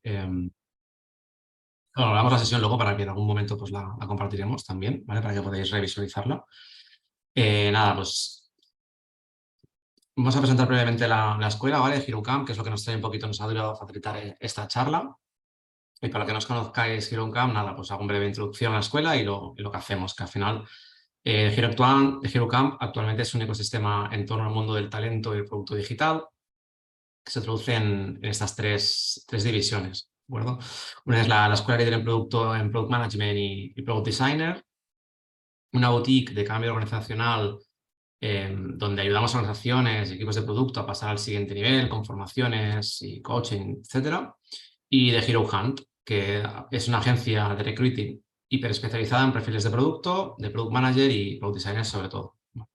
Bueno, grabamos la sesión luego para que en algún momento pues, la compartiremos también, ¿vale? Para que podáis revisualizarla. Nada, pues vamos a presentar brevemente la escuela, ¿vale? Hero Camp, que es lo que nos trae un poquito, nos ha ayudado a facilitar esta charla. Y para que no os conozcáis Hero Camp, nada, pues hago una breve introducción a la escuela y lo que hacemos, que al final Hero Camp actualmente es un ecosistema en torno al mundo del talento y el producto digital, que se traduce en estas tres divisiones, ¿de acuerdo? Una es la escuela líder en Product Management y Product Designer, una boutique de cambio organizacional donde ayudamos a organizaciones y equipos de producto a pasar al siguiente nivel con formaciones y coaching, etc. Y de Hero Hunt, que es una agencia de recruiting hiper especializada en perfiles de producto, de product manager y product designer sobre todo. Lo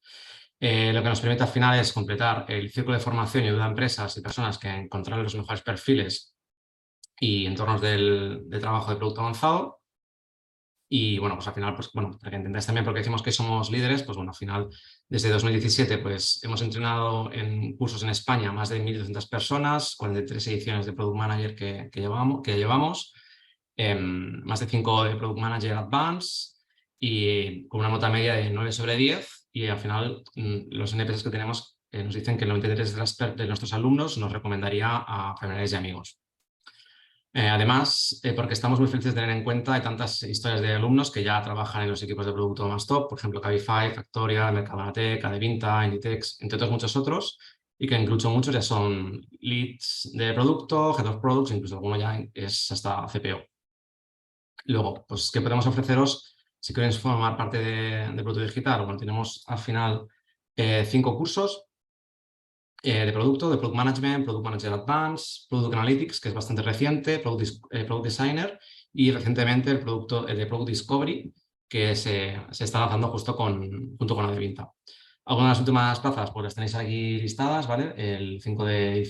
que nos permite al final es completar el círculo de formación y ayuda a empresas y personas que encontrarán los mejores perfiles y entornos de trabajo de producto avanzado. Y bueno, pues al final, pues bueno, para que entendáis también por qué decimos que somos líderes, pues bueno, al final, desde 2017, pues hemos entrenado en cursos en España más de 1.200 personas, 43 ediciones de Product Manager que llevamos, más de 5 de Product Manager Advanced y con una nota media de 9/10 y al final los NPS que tenemos nos dicen que el 93% de nuestros alumnos nos recomendaría a familiares y amigos. Además, porque estamos muy felices de tener en cuenta hay tantas historias de alumnos que ya trabajan en los equipos de producto más top, por ejemplo, Cabify, Factoria, Mercadotec, Adevinta, Inditex, entre otros muchos otros, y que incluso muchos ya son leads de producto, head of products, incluso alguno ya es hasta CPO. Luego, pues, ¿qué podemos ofreceros si queréis formar parte de Producto Digital? Bueno, tenemos al final 5 cursos de Product Management, Product Manager Advanced, Product Analytics, que es bastante reciente, Product Designer y recientemente el de Product Discovery, que se está lanzando junto con Adevinta. Algunas de las últimas plazas pues las tenéis aquí listadas, ¿vale? El 5 de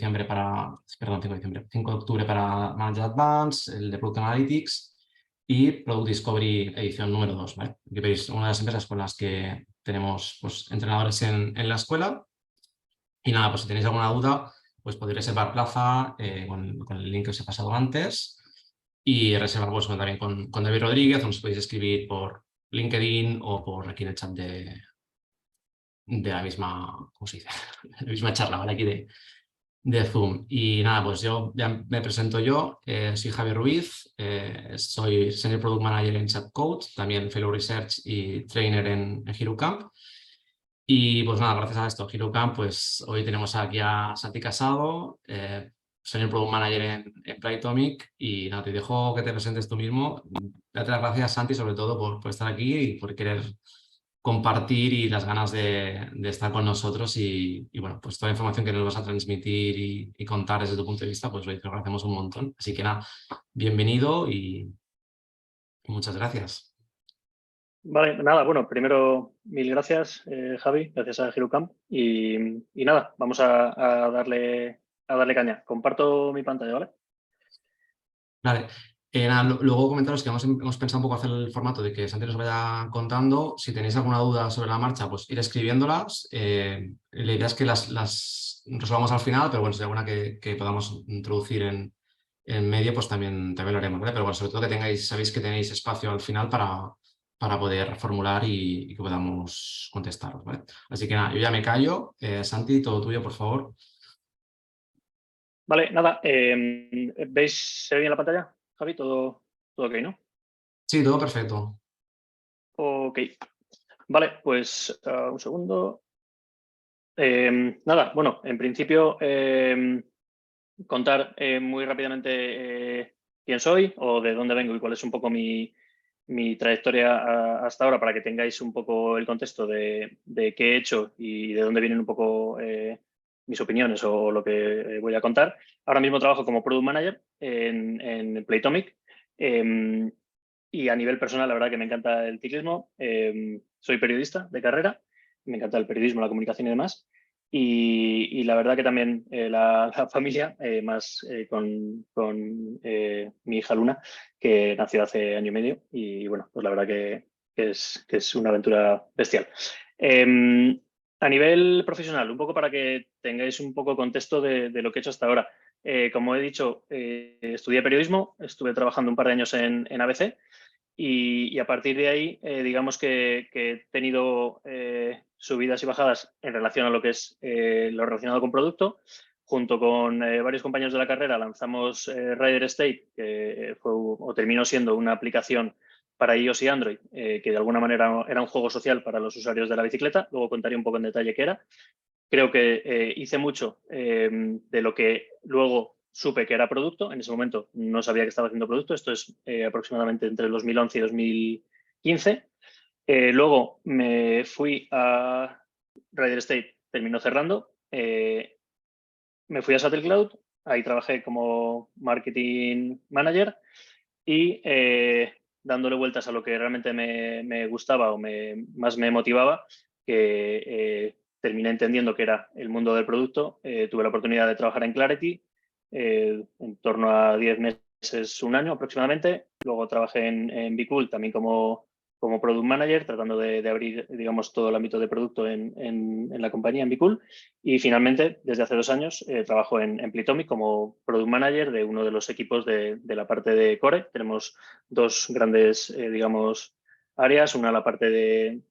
octubre para Manager Advanced, el de Product Analytics y Product Discovery edición número 2, ¿vale? Aquí veis una de las empresas con las que tenemos pues, entrenadores en la escuela. Y nada, pues si tenéis alguna duda, pues podéis reservar plaza con el link que os he pasado antes y reservar pues, también con David Rodríguez, donde os podéis escribir por LinkedIn o por aquí en el chat de la misma, ¿cómo se dice? La misma charla, ¿vale? Aquí de Zoom. Y nada, pues yo ya me presento yo, soy Javier Ruiz, soy Senior Product Manager en Chatcoach, también Fellow Research y Trainer en Hero Camp. Y pues nada, gracias a esto, Hero Camp, pues hoy tenemos aquí a Santi Casado, Senior Product Manager en Playtomic, y nada, te dejo que te presentes tú mismo. Date las gracias, Santi, sobre todo por estar aquí y por querer compartir y las ganas de estar con nosotros y bueno, pues toda la información que nos vas a transmitir y contar desde tu punto de vista, pues hoy te lo agradecemos un montón. Así que nada, bienvenido y muchas gracias. Vale, nada, bueno, primero mil gracias, Javi, gracias a HeroCamp y nada, vamos a darle caña. Comparto mi pantalla, ¿vale? Vale. Nada, luego comentaros que hemos pensado un poco hacer el formato de que Santi nos vaya contando. Si tenéis alguna duda sobre la marcha, pues ir escribiéndolas. La idea es que las resolvamos al final, pero bueno, si hay alguna que podamos introducir en medio, pues también lo haremos, ¿vale? Pero bueno, sobre todo que sabéis que tenéis espacio al final para poder formular y que podamos contestaros, ¿vale? Así que nada, yo ya me callo. Santi, todo tuyo, por favor. Vale, nada, ¿veis, se ve bien la pantalla, Javi? ¿Todo ok, no? Sí, todo perfecto. Ok. Vale, pues un segundo. Nada, bueno, en principio contar muy rápidamente quién soy o de dónde vengo y cuál es un poco mi trayectoria hasta ahora para que tengáis un poco el contexto de qué he hecho y de dónde vienen un poco mis opiniones o lo que voy a contar. Ahora mismo trabajo como Product Manager en Playtomic y a nivel personal la verdad que me encanta el ciclismo. Soy periodista de carrera, me encanta el periodismo, la comunicación y demás. Y la verdad que también la familia, más con mi hija Luna, que nació hace año y medio. Y bueno, pues la verdad que es una aventura bestial. A nivel profesional, un poco para que tengáis un poco contexto de lo que he hecho hasta ahora. como he dicho, estudié periodismo, estuve trabajando un par de años en ABC y a partir de ahí, digamos que he tenido subidas y bajadas en relación a lo que es lo relacionado con producto. Junto con varios compañeros de la carrera lanzamos Rider State, que fue o terminó siendo una aplicación para iOS y Android, que de alguna manera era un juego social para los usuarios de la bicicleta. Luego contaré un poco en detalle qué era. Creo que hice mucho de lo que luego supe que era producto. En ese momento no sabía que estaba haciendo producto. Esto es aproximadamente entre 2011 y 2015. Luego me fui a Rider State, terminó cerrando. Me fui a Shuttle Cloud, ahí trabajé como marketing manager y dándole vueltas a lo que realmente me gustaba o más me motivaba, que terminé entendiendo que era el mundo del producto. Tuve la oportunidad de trabajar en Clarity en torno a 10 meses, un año aproximadamente. Luego trabajé en Be Cool también como product manager, tratando de abrir, digamos, todo el ámbito de producto en la compañía, en Be Cool. Y finalmente, desde hace 2 años, trabajo en Playtomic como product manager de uno de los equipos de la parte de core. Tenemos 2 grandes, digamos, áreas. Una, la parte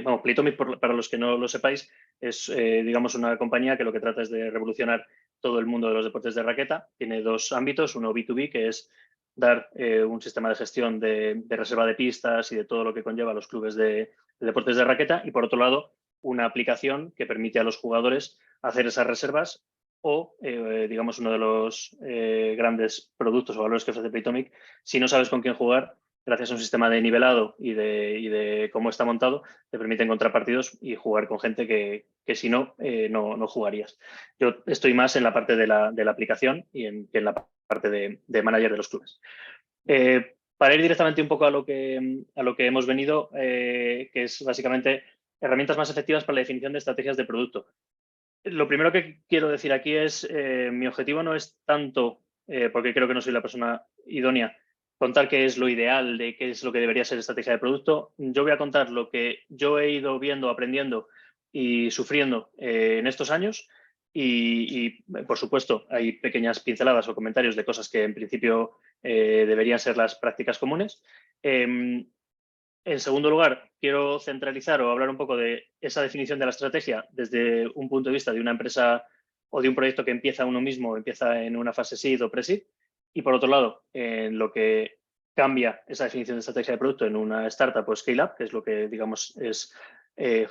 vamos, Playtomic, para los que no lo sepáis, es, digamos, una compañía que lo que trata es de revolucionar todo el mundo de los deportes de raqueta. Tiene 2 ámbitos, uno B2B, que es dar un sistema de gestión de reserva de pistas y de todo lo que conlleva a los clubes de deportes de raqueta, y por otro lado, una aplicación que permite a los jugadores hacer esas reservas o, digamos, uno de los grandes productos o valores que ofrece Playtomic. Si no sabes con quién jugar, gracias a un sistema de nivelado y de cómo está montado, te permite encontrar partidos y jugar con gente que si no, no jugarías. Yo estoy más en la parte de la aplicación y en la parte de manager de los clubes. Para ir directamente un poco a lo que hemos venido, que es básicamente herramientas más efectivas para la definición de estrategias de producto. Lo primero que quiero decir aquí es, mi objetivo no es tanto, porque creo que no soy la persona idónea, contar qué es lo ideal de qué es lo que debería ser estrategia de producto. Yo voy a contar lo que yo he ido viendo, aprendiendo y sufriendo en estos años y, por supuesto, hay pequeñas pinceladas o comentarios de cosas que en principio deberían ser las prácticas comunes. En segundo lugar, quiero centralizar o hablar un poco de esa definición de la estrategia desde un punto de vista de una empresa o de un proyecto que empieza uno mismo, empieza en una fase seed o pre-seed. Y por otro lado, en lo que cambia esa definición de estrategia de producto en una startup o scale-up, que es lo que, digamos,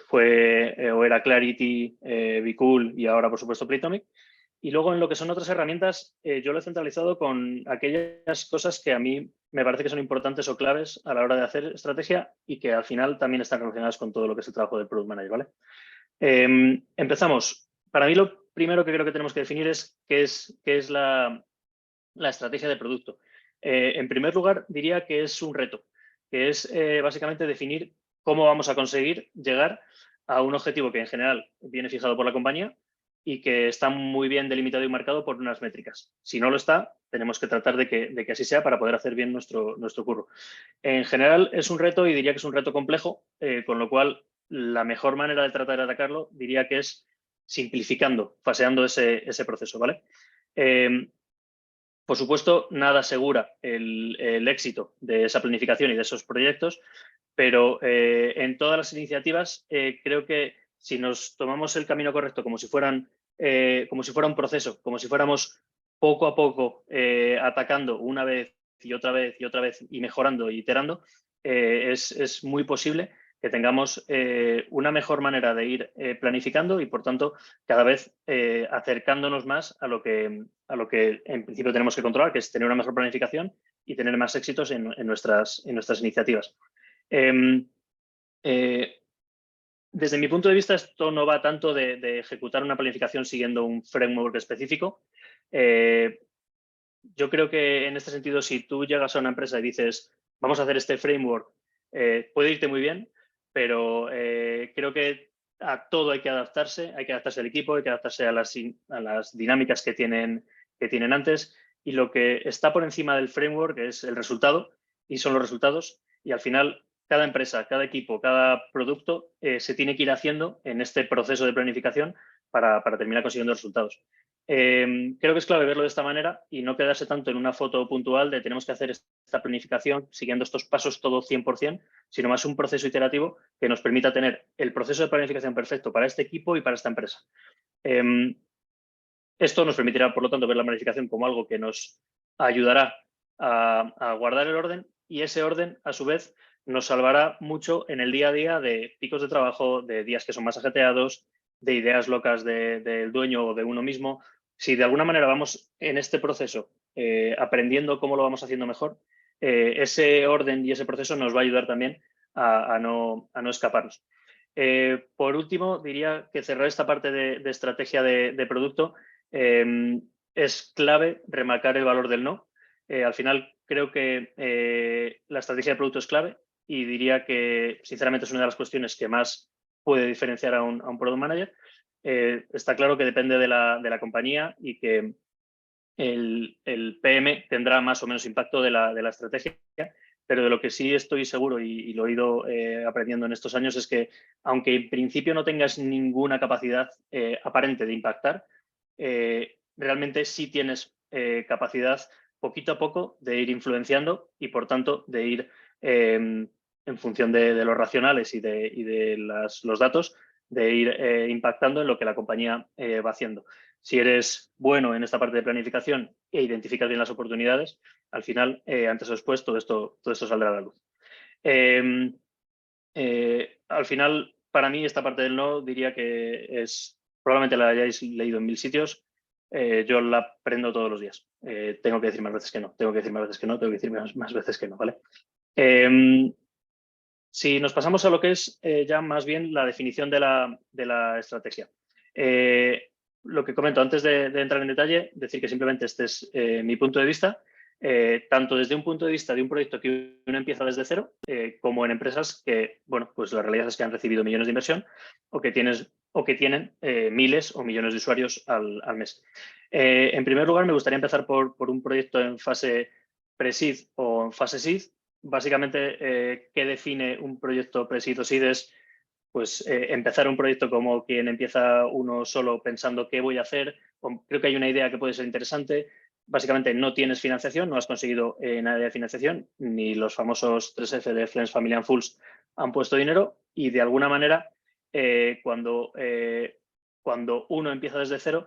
fue o era Clarity, Be Cool y ahora, por supuesto, Playtomic. Y luego en lo que son otras herramientas, yo lo he centralizado con aquellas cosas que a mí me parece que son importantes o claves a la hora de hacer estrategia y que al final también están relacionadas con todo lo que es el trabajo del Product Manager, ¿vale? Empezamos. Para mí lo primero que creo que tenemos que definir es qué es la estrategia de producto. En primer lugar, diría que es un reto, que es básicamente definir cómo vamos a conseguir llegar a un objetivo que en general viene fijado por la compañía y que está muy bien delimitado y marcado por unas métricas. Si no lo está, tenemos que tratar de que así sea para poder hacer bien nuestro curro. En general es un reto y diría que es un reto complejo, con lo cual la mejor manera de tratar de atacarlo diría que es simplificando, faseando ese proceso, ¿vale? Por supuesto, nada asegura el éxito de esa planificación y de esos proyectos, pero en todas las iniciativas creo que si nos tomamos el camino correcto como si fuera un proceso, como si fuéramos poco a poco atacando una vez y otra vez y otra vez y mejorando y iterando, es muy posible que tengamos una mejor manera de ir planificando y, por tanto, cada vez acercándonos más a lo que en principio tenemos que controlar, que es tener una mejor planificación y tener más éxitos en nuestras iniciativas. Desde mi punto de vista, esto no va tanto de ejecutar una planificación siguiendo un framework específico. Yo creo que en este sentido, si tú llegas a una empresa y dices, vamos a hacer este framework, puede irte muy bien, pero creo que a todo hay que adaptarse al equipo, hay que adaptarse a las dinámicas que tienen antes, y lo que está por encima del framework es el resultado y son los resultados, y al final cada empresa, cada equipo, cada producto se tiene que ir haciendo en este proceso de planificación para terminar consiguiendo resultados. Creo que es clave verlo de esta manera y no quedarse tanto en una foto puntual de tenemos que hacer esta planificación siguiendo estos pasos todo 100%, sino más un proceso iterativo que nos permita tener el proceso de planificación perfecto para este equipo y para esta empresa. Esto nos permitirá, por lo tanto, ver la planificación como algo que nos ayudará a guardar el orden y ese orden, a su vez, nos salvará mucho en el día a día de picos de trabajo, de días que son más ajetreados, de ideas locas del dueño o de uno mismo. Si de alguna manera vamos en este proceso aprendiendo cómo lo vamos haciendo mejor, ese orden y ese proceso nos va a ayudar también a no escaparnos. Por último, diría que cerrar esta parte de estrategia de producto es clave remarcar el valor del no. Al final, creo que la estrategia de producto es clave y diría que, sinceramente, es una de las cuestiones que más puede diferenciar a un product manager. Está claro que depende de la compañía y que el PM tendrá más o menos impacto de la estrategia, pero de lo que sí estoy seguro y lo he ido aprendiendo en estos años es que, aunque en principio no tengas ninguna capacidad aparente de impactar, realmente sí tienes capacidad poquito a poco de ir influenciando y, por tanto, de ir en función de los racionales y de los datos, de ir impactando en lo que la compañía va haciendo. Si eres bueno en esta parte de planificación e identificas bien las oportunidades, al final, antes o después, todo esto saldrá a la luz. Al final, para mí, esta parte del no diría que probablemente la hayáis leído en 1000 sitios. Yo la aprendo todos los días. Tengo que decir más veces que no, tengo que decir más veces que no, tengo que decir más veces que no, ¿vale? Si nos pasamos a lo que es ya más bien la definición de la estrategia. Lo que comento antes de entrar en detalle, decir que simplemente este es mi punto de vista, tanto desde un punto de vista de un proyecto que uno empieza desde cero, como en empresas que, bueno, pues la realidad es que han recibido millones de inversión o que tienen miles o millones de usuarios al mes. En primer lugar, me gustaría empezar por un proyecto en fase pre-seed o en fase seed. Básicamente, ¿qué define un proyecto pre-seed o seed? Es pues empezar un proyecto como quien empieza uno solo pensando qué voy a hacer. Creo que hay una idea que puede ser interesante. Básicamente no tienes financiación, no has conseguido nada de financiación, ni los famosos 3F de Friends, Family and Fools han puesto dinero y de alguna manera cuando uno empieza desde cero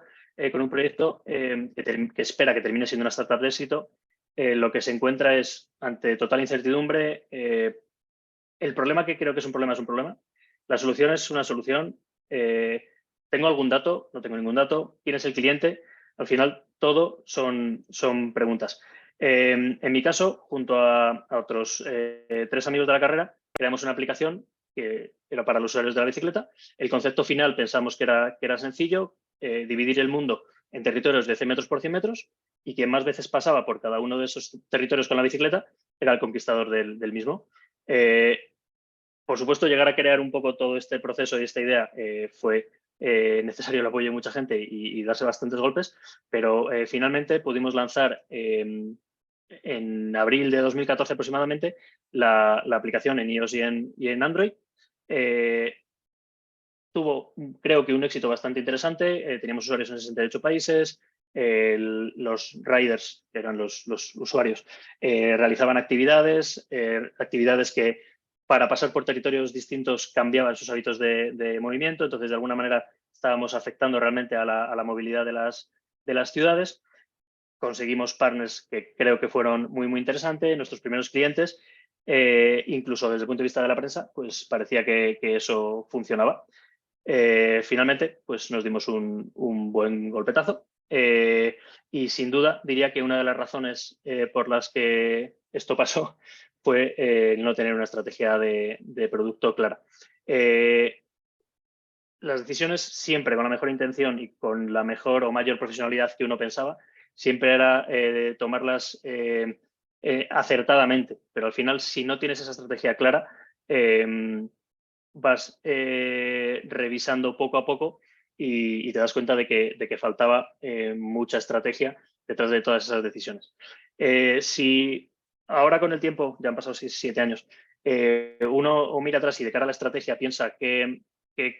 con un proyecto que espera que termine siendo una startup de éxito, lo que se encuentra es ante total incertidumbre. El problema que creo que es un problema es un problema. La solución es una solución. ¿Tengo algún dato? No tengo ningún dato. ¿Quién es el cliente? Al final, todo son preguntas. En mi caso, junto a otros 3 amigos de la carrera, creamos una aplicación que era para los usuarios de la bicicleta. El concepto final pensamos que era sencillo, dividir el mundo en territorios de 100 metros por 100 metros y quien más veces pasaba por cada uno de esos territorios con la bicicleta era el conquistador del mismo. Por supuesto, llegar a crear un poco todo este proceso y esta idea fue necesario el apoyo de mucha gente y darse bastantes golpes, pero finalmente pudimos lanzar en abril de 2014 aproximadamente la aplicación en iOS y en Android. Tuvo, creo que, un éxito bastante interesante. Teníamos usuarios en 68 países. Los riders, que eran los usuarios, realizaban actividades que para pasar por territorios distintos cambiaban sus hábitos de movimiento. Entonces, de alguna manera, estábamos afectando realmente a la movilidad de las ciudades. Conseguimos partners que creo que fueron muy, muy interesantes. Nuestros primeros clientes, incluso desde el punto de vista de la prensa, pues parecía que eso funcionaba. Finalmente, pues nos dimos un buen golpetazo y sin duda diría que una de las razones por las que esto pasó fue no tener una estrategia de producto clara. Las decisiones siempre con la mejor intención y con la mejor o mayor profesionalidad que uno pensaba, siempre era tomarlas acertadamente, pero al final, si no tienes esa estrategia clara, vas revisando poco a poco y te das cuenta de que faltaba mucha estrategia detrás de todas esas decisiones. Si ahora con el tiempo, ya han pasado 7 años, uno mira atrás y de cara a la estrategia piensa qué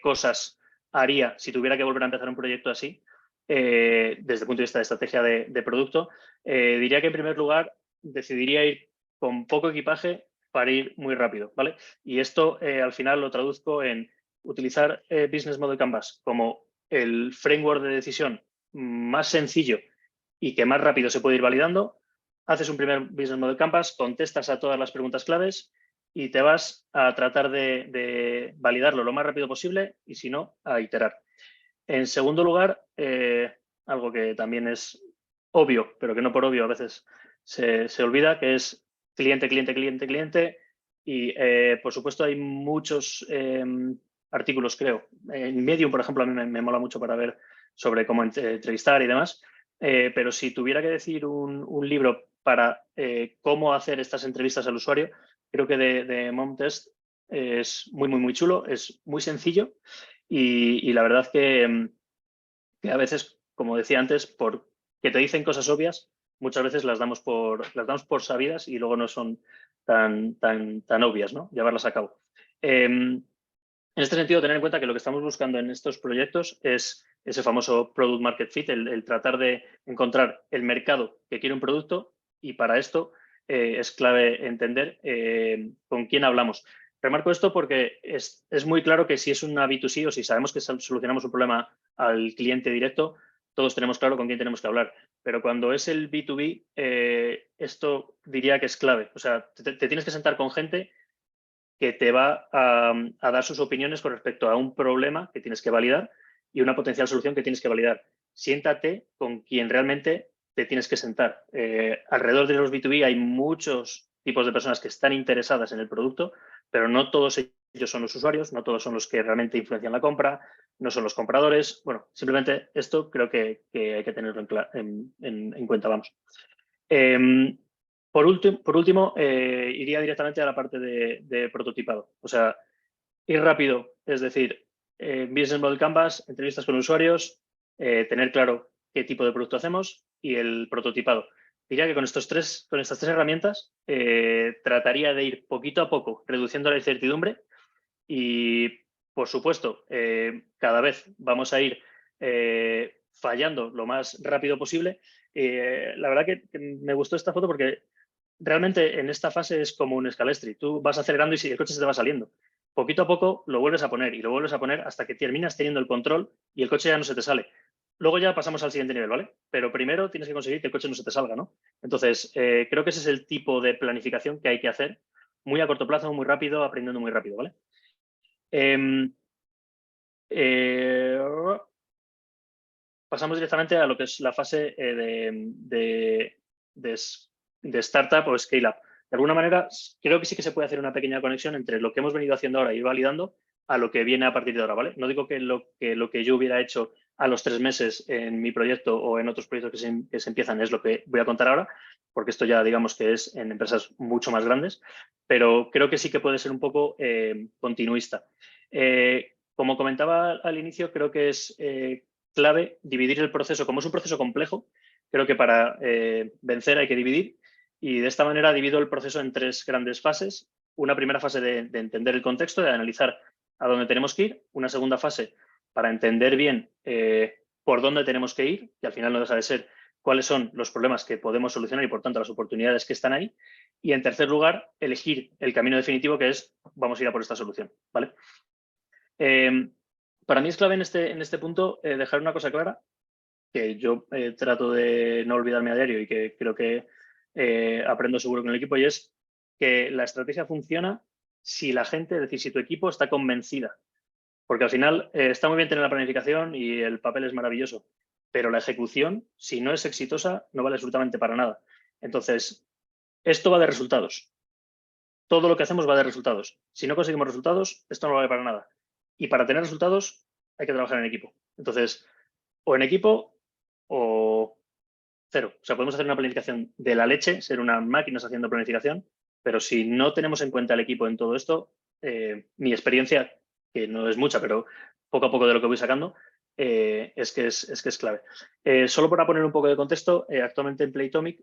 cosas haría si tuviera que volver a empezar un proyecto así, desde el punto de vista de estrategia de producto, diría que en primer lugar decidiría ir con poco equipaje para ir muy rápido, ¿vale? Y esto al final lo traduzco en utilizar Business Model Canvas como el framework de decisión más sencillo y que más rápido se puede ir validando. Haces un primer Business Model Canvas, contestas a todas las preguntas claves y te vas a tratar de validarlo lo más rápido posible y, si no, a iterar. En segundo lugar, algo que también es obvio, pero que no por obvio a veces se olvida, que es cliente, cliente, cliente, cliente. Y, por supuesto, hay muchos artículos, creo. En Medium, por ejemplo, a mí me mola mucho para ver sobre cómo entrevistar y demás. Pero si tuviera que decir un libro para cómo hacer estas entrevistas al usuario, creo que de Momtest es muy, muy, muy chulo, es muy sencillo y la verdad que a veces, como decía antes, por que te dicen cosas obvias, muchas veces las damos por sabidas y luego no son tan obvias, ¿no? Llevarlas a cabo. En este sentido, tener en cuenta que lo que estamos buscando en estos proyectos es ese famoso product market fit, el tratar de encontrar el mercado que quiere un producto, y para esto es clave entender con quién hablamos. Remarco esto porque es muy claro que si es una B2C o si sabemos que solucionamos un problema al cliente directo, todos tenemos claro con quién tenemos que hablar. Pero cuando es el B2B, esto diría que es clave. O sea, te tienes que sentar con gente que te va a dar sus opiniones con respecto a un problema que tienes que validar y una potencial solución que tienes que validar. Siéntate con quien realmente te tienes que sentar. Alrededor de los B2B hay muchos tipos de personas que están interesadas en el producto, pero no todos ellos son los usuarios, no todos son los que realmente influencian la compra, no son los compradores. Bueno, simplemente esto creo que hay que tenerlo en cuenta, vamos. Por último, iría directamente a la parte de prototipado. O sea, ir rápido, es decir, Business Model Canvas, entrevistas con usuarios, tener claro qué tipo de producto hacemos y el prototipado. Diría que con estas tres herramientas trataría de ir poquito a poco reduciendo la incertidumbre y, por supuesto, cada vez vamos a ir fallando lo más rápido posible. La verdad que me gustó esta foto porque realmente en esta fase es como un escalestri. Tú vas acelerando y si el coche se te va saliendo. Poquito a poco lo vuelves a poner y lo vuelves a poner hasta que terminas teniendo el control y el coche ya no se te sale. Luego ya pasamos al siguiente nivel, ¿vale? Pero primero tienes que conseguir que el coche no se te salga, ¿no? Entonces, creo que ese es el tipo de planificación que hay que hacer muy a corto plazo, muy rápido, aprendiendo muy rápido, ¿vale? Pasamos directamente a lo que es la fase de startup o scale-up. De alguna manera, creo que sí que se puede hacer una pequeña conexión entre lo que hemos venido haciendo ahora y validando a lo que viene a partir de ahora, ¿vale? No digo que lo que yo hubiera hecho a los 3 meses en mi proyecto o en otros proyectos que se empiezan es lo que voy a contar ahora, porque esto ya digamos que es en empresas mucho más grandes, pero creo que sí que puede ser un poco continuista. Como comentaba al inicio, creo que es clave dividir el proceso. Como es un proceso complejo, creo que para vencer hay que dividir y de esta manera divido el proceso en 3 grandes fases. Una primera fase de entender el contexto, de analizar a dónde tenemos que ir. Una segunda fase para entender bien por dónde tenemos que ir, que al final no deja de ser cuáles son los problemas que podemos solucionar y, por tanto, las oportunidades que están ahí. Y, en tercer lugar, elegir el camino definitivo, que es vamos a ir a por esta solución, ¿vale? Para mí es clave en este punto dejar una cosa clara, que yo trato de no olvidarme a diario y que creo que aprendo seguro con el equipo, y es que la estrategia funciona si la gente, es decir, si tu equipo está convencida. Porque al final está muy bien tener la planificación y el papel es maravilloso, pero la ejecución, si no es exitosa, no vale absolutamente para nada. Entonces, esto va de resultados. Todo lo que hacemos va de resultados. Si no conseguimos resultados, esto no vale para nada. Y para tener resultados hay que trabajar en equipo. Entonces, o en equipo o cero. O sea, podemos hacer una planificación de la leche, ser unas máquinas haciendo planificación, pero si no tenemos en cuenta el equipo en todo esto, mi experiencia, que no es mucha, pero poco a poco de lo que voy sacando, es que es clave. Solo para poner un poco de contexto, actualmente en Playtomic,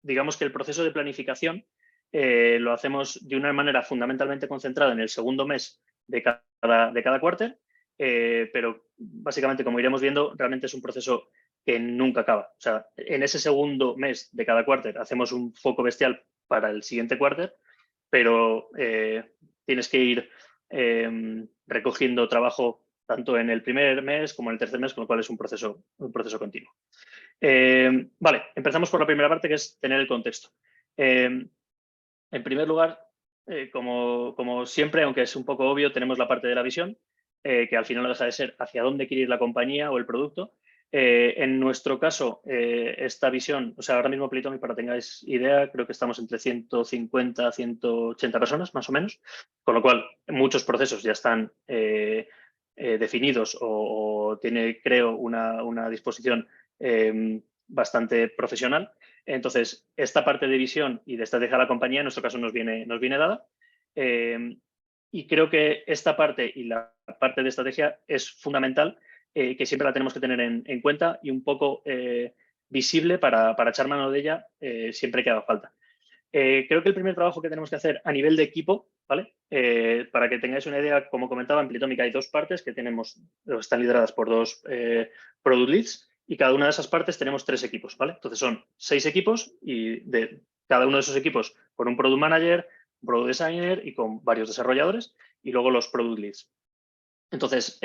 digamos que el proceso de planificación lo hacemos de una manera fundamentalmente concentrada en el segundo mes de cada quarter pero básicamente, como iremos viendo, realmente es un proceso que nunca acaba. O sea, en ese segundo mes de cada quarter hacemos un foco bestial para el siguiente quarter, pero tienes que ir recogiendo trabajo tanto en el primer mes como en el tercer mes, con lo cual es un proceso continuo. Vale, empezamos por la primera parte, que es tener el contexto. En primer lugar, como siempre, aunque es un poco obvio, tenemos la parte de la visión, que al final no deja de ser hacia dónde quiere ir la compañía o el producto. En nuestro caso, esta visión, o sea, ahora mismo Playtomic, para que tengáis idea, creo que estamos entre 150 a 180 personas, más o menos, con lo cual muchos procesos ya están definidos o tiene, creo, una disposición bastante profesional. Entonces, esta parte de visión y de estrategia de la compañía, en nuestro caso, nos viene dada. Y creo que esta parte y la parte de estrategia es fundamental, que siempre la tenemos que tener en cuenta y un poco visible para echar mano de ella siempre que haga falta. Creo que el primer trabajo que tenemos que hacer a nivel de equipo, ¿vale? Para que tengáis una idea, como comentaba, en Playtomic hay dos partes que están lideradas por dos product leads, y cada una de esas partes tenemos 3 equipos, ¿vale? Entonces son 6 equipos y de cada uno de esos equipos con un product manager, un product designer y con varios desarrolladores, y luego los product leads. Entonces,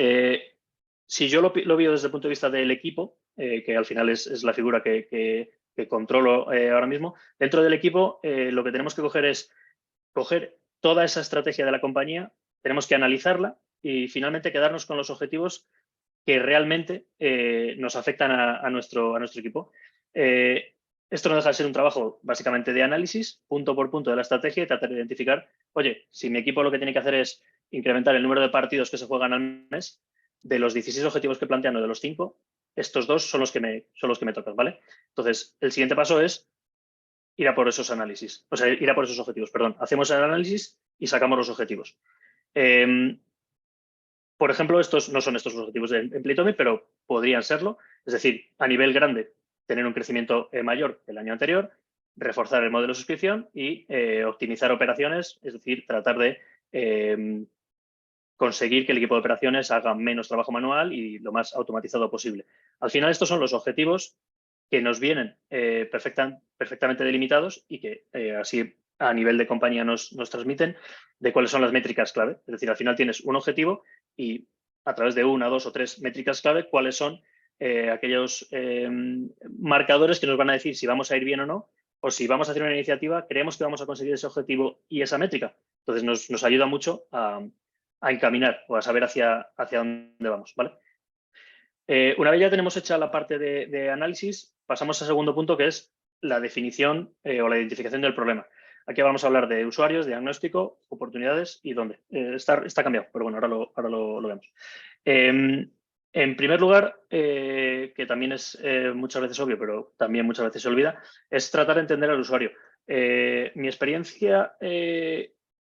si yo lo veo desde el punto de vista del equipo, que al final es la figura que controlo ahora mismo, dentro del equipo lo que tenemos que coger es coger toda esa estrategia de la compañía, tenemos que analizarla y finalmente quedarnos con los objetivos que realmente nos afectan a nuestro equipo. Esto no deja de ser un trabajo básicamente de análisis, punto por punto de la estrategia, y tratar de identificar, oye, si mi equipo lo que tiene que hacer es incrementar el número de partidos que se juegan al mes, de los 16 objetivos que plantean o de los 5, estos 2 son los que me tocan, ¿vale? Entonces, el siguiente paso es ir a por esos análisis, o sea, ir a por esos objetivos, perdón. Hacemos el análisis y sacamos los objetivos. Por ejemplo, estos no son estos los objetivos en Playtomic, pero podrían serlo. Es decir, a nivel grande, tener un crecimiento mayor que el año anterior, reforzar el modelo de suscripción y optimizar operaciones, es decir, tratar de conseguir que el equipo de operaciones haga menos trabajo manual y lo más automatizado posible. Al final, estos son los objetivos que nos vienen perfectamente delimitados y que así a nivel de compañía nos transmiten de cuáles son las métricas clave. Es decir, al final tienes un objetivo y a través de 1, 2 o 3 métricas clave, cuáles son aquellos marcadores que nos van a decir si vamos a ir bien o no, o si vamos a hacer una iniciativa, creemos que vamos a conseguir ese objetivo y esa métrica. Entonces nos ayuda mucho a encaminar o a saber hacia dónde vamos, ¿vale? Una vez ya tenemos hecha la parte de análisis, pasamos al segundo punto, que es la definición o la identificación del problema. Aquí vamos a hablar de usuarios, diagnóstico, oportunidades y dónde. Está cambiado, pero bueno, ahora lo vemos. En primer lugar, que también es muchas veces obvio, pero también muchas veces se olvida, es tratar de entender al usuario. Mi experiencia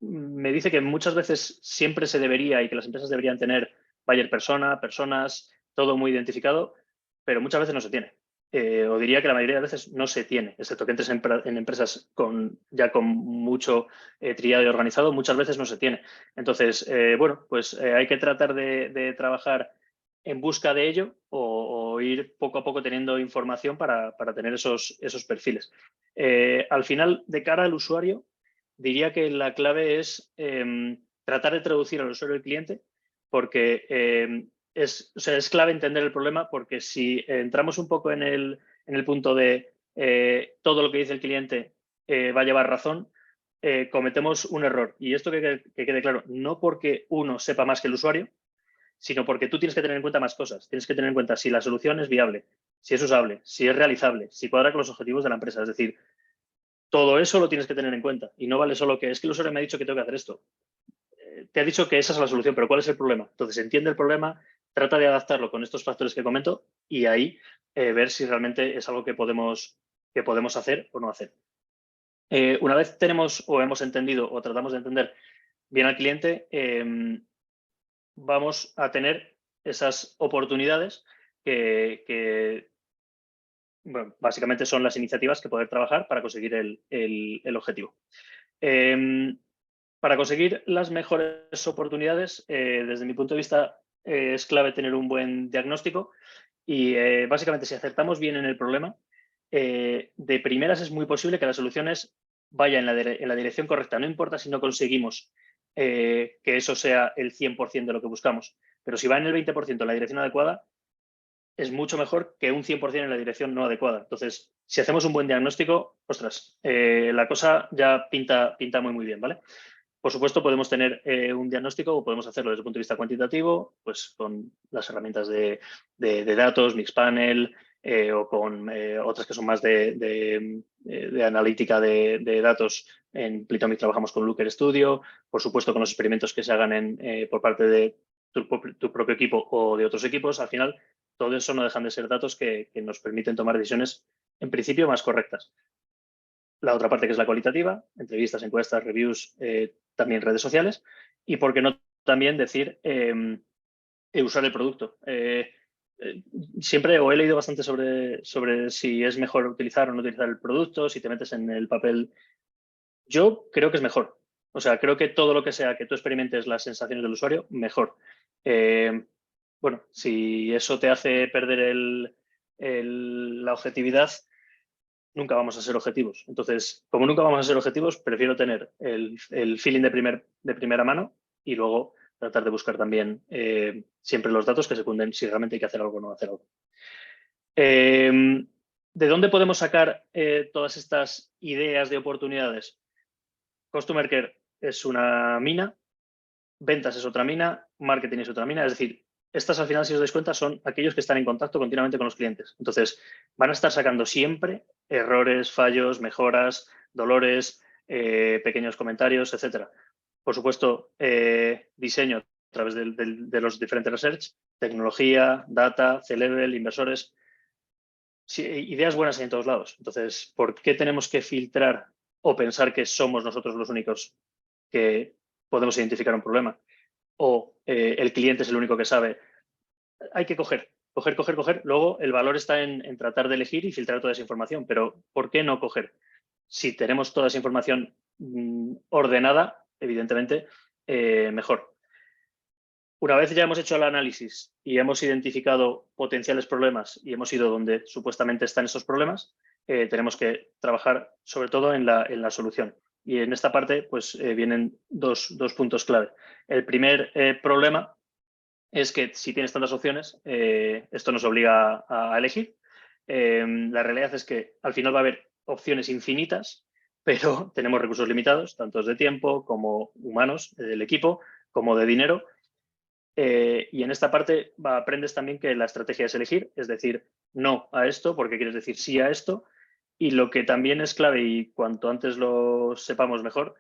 me dice que muchas veces siempre se debería y que las empresas deberían tener buyer persona, personas, todo muy identificado, pero muchas veces no se tiene. O diría que la mayoría de veces no se tiene, excepto que entres en empresas ya con mucho triado y organizado, muchas veces no se tiene. Entonces, bueno, pues hay que tratar de trabajar en busca de ello o ir poco a poco teniendo información para tener esos perfiles. Al final, de cara al usuario, diría que la clave es tratar de traducir al usuario y al cliente, porque es clave entender el problema, porque si entramos un poco en el punto de todo lo que dice el cliente va a llevar razón, cometemos un error. Y esto que quede claro, no porque uno sepa más que el usuario, sino porque tú tienes que tener en cuenta más cosas. Tienes que tener en cuenta si la solución es viable, si es usable, si es realizable, si cuadra con los objetivos de la empresa. Es decir, todo eso lo tienes que tener en cuenta. Y no vale solo que es que el usuario me ha dicho que tengo que hacer esto. Te ha dicho que esa es la solución, pero ¿cuál es el problema? Entonces, entiende el problema, trata de adaptarlo con estos factores que comento y ahí ver si realmente es algo que podemos hacer o no hacer. Una vez tenemos o hemos entendido o tratamos de entender bien al cliente, vamos a tener esas oportunidades que bueno, básicamente son las iniciativas que poder trabajar para conseguir el objetivo. Para conseguir las mejores oportunidades, desde mi punto de vista, es clave tener un buen diagnóstico y básicamente si acertamos bien en el problema, de primeras es muy posible que las soluciones vayan en la dirección correcta. No importa si no conseguimos que eso sea el 100% de lo que buscamos, pero si va en el 20% en la dirección adecuada, es mucho mejor que un 100% en la dirección no adecuada. Entonces, si hacemos un buen diagnóstico, ostras, la cosa ya pinta muy bien, ¿vale? Por supuesto, podemos tener un diagnóstico o podemos hacerlo desde el punto de vista cuantitativo, pues con las herramientas de datos, Mixpanel, o con otras que son más de analítica de datos. En Plytomic trabajamos con Looker Studio, por supuesto con los experimentos que se hagan por parte de tu propio equipo o de otros equipos. Al final, todo eso no dejan de ser datos que nos permiten tomar decisiones, en principio, más correctas. La otra parte que es la cualitativa, entrevistas, encuestas, reviews, también redes sociales. Y por qué no también decir usar el producto. Siempre he leído bastante sobre si es mejor utilizar o no utilizar el producto, si te metes en el papel. Yo creo que es mejor. O sea, creo que todo lo que sea que tú experimentes las sensaciones del usuario, mejor. Bueno, si eso te hace perder la objetividad, nunca vamos a ser objetivos. Entonces, como nunca vamos a ser objetivos, prefiero tener el feeling de primera mano y luego tratar de buscar también siempre los datos que secunden si realmente hay que hacer algo o no hacer algo. ¿De dónde podemos sacar todas estas ideas de oportunidades? Customer Care es una mina, ventas es otra mina, marketing es otra mina. Es decir, estas al final, si os dais cuenta, son aquellos que están en contacto continuamente con los clientes. Entonces, van a estar sacando siempre errores, fallos, mejoras, dolores, pequeños comentarios, etcétera. Por supuesto, diseño a través de los diferentes research, tecnología, data, C-level, inversores. Sí, ideas buenas hay en todos lados. Entonces, ¿por qué tenemos que filtrar o pensar que somos nosotros los únicos que podemos identificar un problema? O el cliente es el único que sabe. Hay que coger. Luego el valor está en tratar de elegir y filtrar toda esa información. Pero ¿por qué no coger? Si tenemos toda esa información ordenada, evidentemente, mejor. Una vez ya hemos hecho el análisis y hemos identificado potenciales problemas y hemos ido donde supuestamente están esos problemas, tenemos que trabajar sobre todo en la solución. Y en esta parte pues vienen dos puntos clave. El primer problema es que si tienes tantas opciones, esto nos obliga a elegir. La realidad es que al final va a haber opciones infinitas, pero tenemos recursos limitados, tanto de tiempo como humanos, del equipo, como de dinero. Y en esta parte aprendes también que la estrategia es elegir, es decir, no a esto porque quieres decir sí a esto. Y lo que también es clave, y cuanto antes lo sepamos mejor,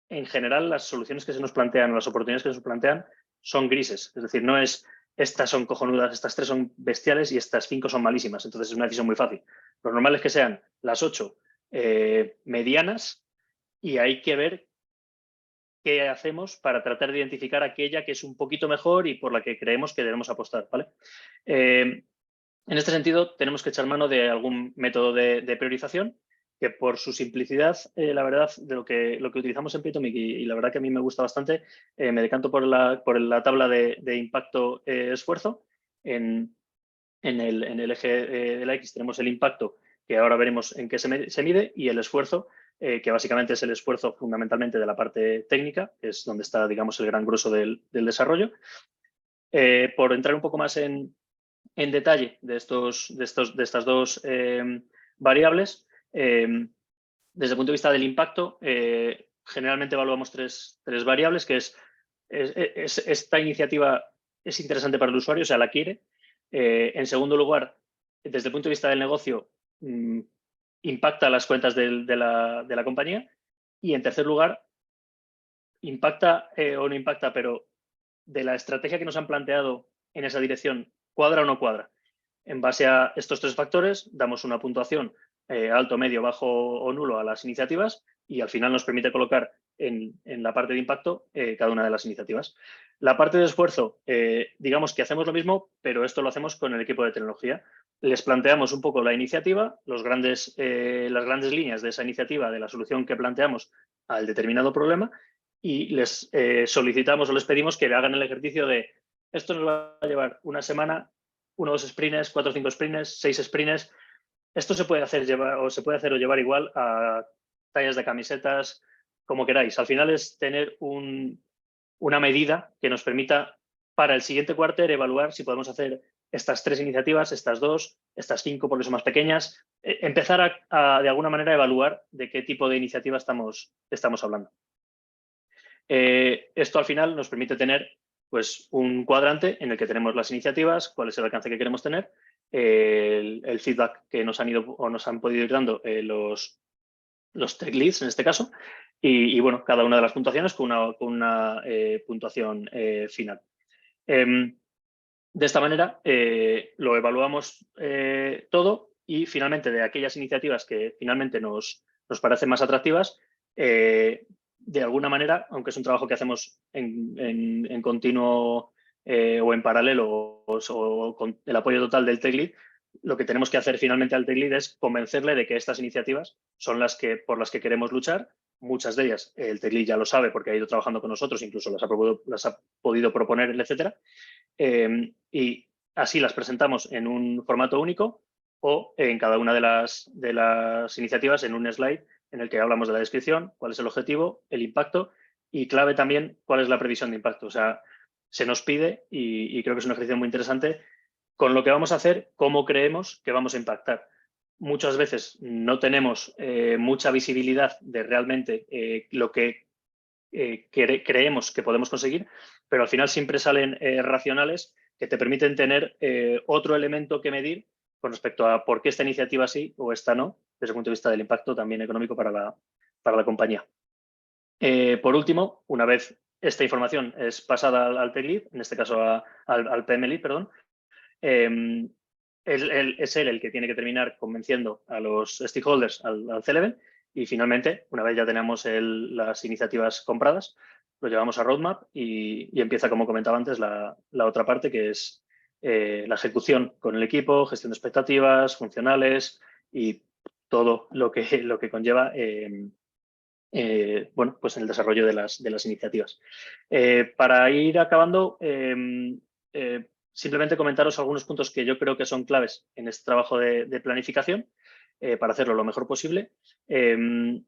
en general las soluciones que se nos plantean, las oportunidades que se nos plantean son grises. Es decir, no es estas son cojonudas, estas 3 son bestiales y estas 5 son malísimas. Entonces es una decisión muy fácil. Lo normal es que sean las 8 medianas y hay que ver qué hacemos para tratar de identificar aquella que es un poquito mejor y por la que creemos que debemos apostar, ¿vale? En este sentido, tenemos que echar mano de algún método de priorización que por su simplicidad, la verdad, de lo que utilizamos en Plytomic y la verdad que a mí me gusta bastante, me decanto por la tabla de impacto-esfuerzo. En el eje de la X tenemos el impacto, que ahora veremos en qué se mide, y el esfuerzo, que básicamente es el esfuerzo fundamentalmente de la parte técnica, que es donde está, digamos, el gran grueso del desarrollo. Por entrar un poco más en detalle de estas dos variables, desde el punto de vista del impacto, generalmente evaluamos tres variables, que es esta iniciativa es interesante para el usuario, o sea, la quiere. En segundo lugar, desde el punto de vista del negocio, impacta las cuentas de la compañía. Y en tercer lugar, impacta o no impacta, pero de la estrategia que nos han planteado en esa dirección, ¿cuadra o no cuadra? En base a estos 3 factores, damos una puntuación alto, medio, bajo o nulo a las iniciativas y al final nos permite colocar en la parte de impacto cada una de las iniciativas. La parte de esfuerzo, digamos que hacemos lo mismo, pero esto lo hacemos con el equipo de tecnología. Les planteamos un poco la iniciativa, las grandes líneas de esa iniciativa, de la solución que planteamos al determinado problema, y les solicitamos o les pedimos que hagan el ejercicio de esto nos va a llevar una semana, 1 o 2 sprints, 4 o 5 sprints, 6 sprints. Esto se puede hacer o llevar igual a tallas de camisetas, como queráis. Al final es tener una medida que nos permita para el siguiente quarter evaluar si podemos hacer estas 3 iniciativas, estas 2, estas 5 porque son más pequeñas. Empezar de alguna manera, evaluar de qué tipo de iniciativa estamos hablando. Esto al final nos permite tener pues, un cuadrante en el que tenemos las iniciativas, cuál es el alcance que queremos tener, el feedback que nos han ido o nos han podido ir dando los tech leads en este caso, y bueno, cada una de las puntuaciones con una puntuación final. De esta manera lo evaluamos todo y finalmente de aquellas iniciativas que finalmente nos parecen más atractivas, de alguna manera, aunque es un trabajo que hacemos en continuo o en paralelo o con el apoyo total del tech lead, lo que tenemos que hacer finalmente al tech lead es convencerle de que estas iniciativas son por las que queremos luchar. Muchas de ellas el tech lead ya lo sabe porque ha ido trabajando con nosotros, incluso las ha podido proponer, etcétera. Y así las presentamos en un formato único o en cada una de las iniciativas en un slide en el que hablamos de la descripción, cuál es el objetivo, el impacto y clave también cuál es la previsión de impacto. O sea, se nos pide, y creo que es un ejercicio muy interesante, con lo que vamos a hacer, cómo creemos que vamos a impactar. Muchas veces no tenemos mucha visibilidad de realmente lo que creemos que podemos conseguir, pero al final siempre salen racionales que te permiten tener otro elemento que medir con respecto a por qué esta iniciativa sí o esta no, desde el punto de vista del impacto también económico para la compañía. Por último, una vez esta información es pasada al tech lead, en este caso al PM lead, perdón, es él el que tiene que terminar convenciendo a los stakeholders al C-Level y finalmente, una vez ya tenemos las iniciativas compradas, lo llevamos a roadmap y empieza, como comentaba antes, la otra parte que es la ejecución con el equipo, gestión de expectativas, funcionales y todo lo que conlleva bueno, pues en el desarrollo de las iniciativas. Para ir acabando, simplemente comentaros algunos puntos que yo creo que son claves en este trabajo de planificación para hacerlo lo mejor posible. Que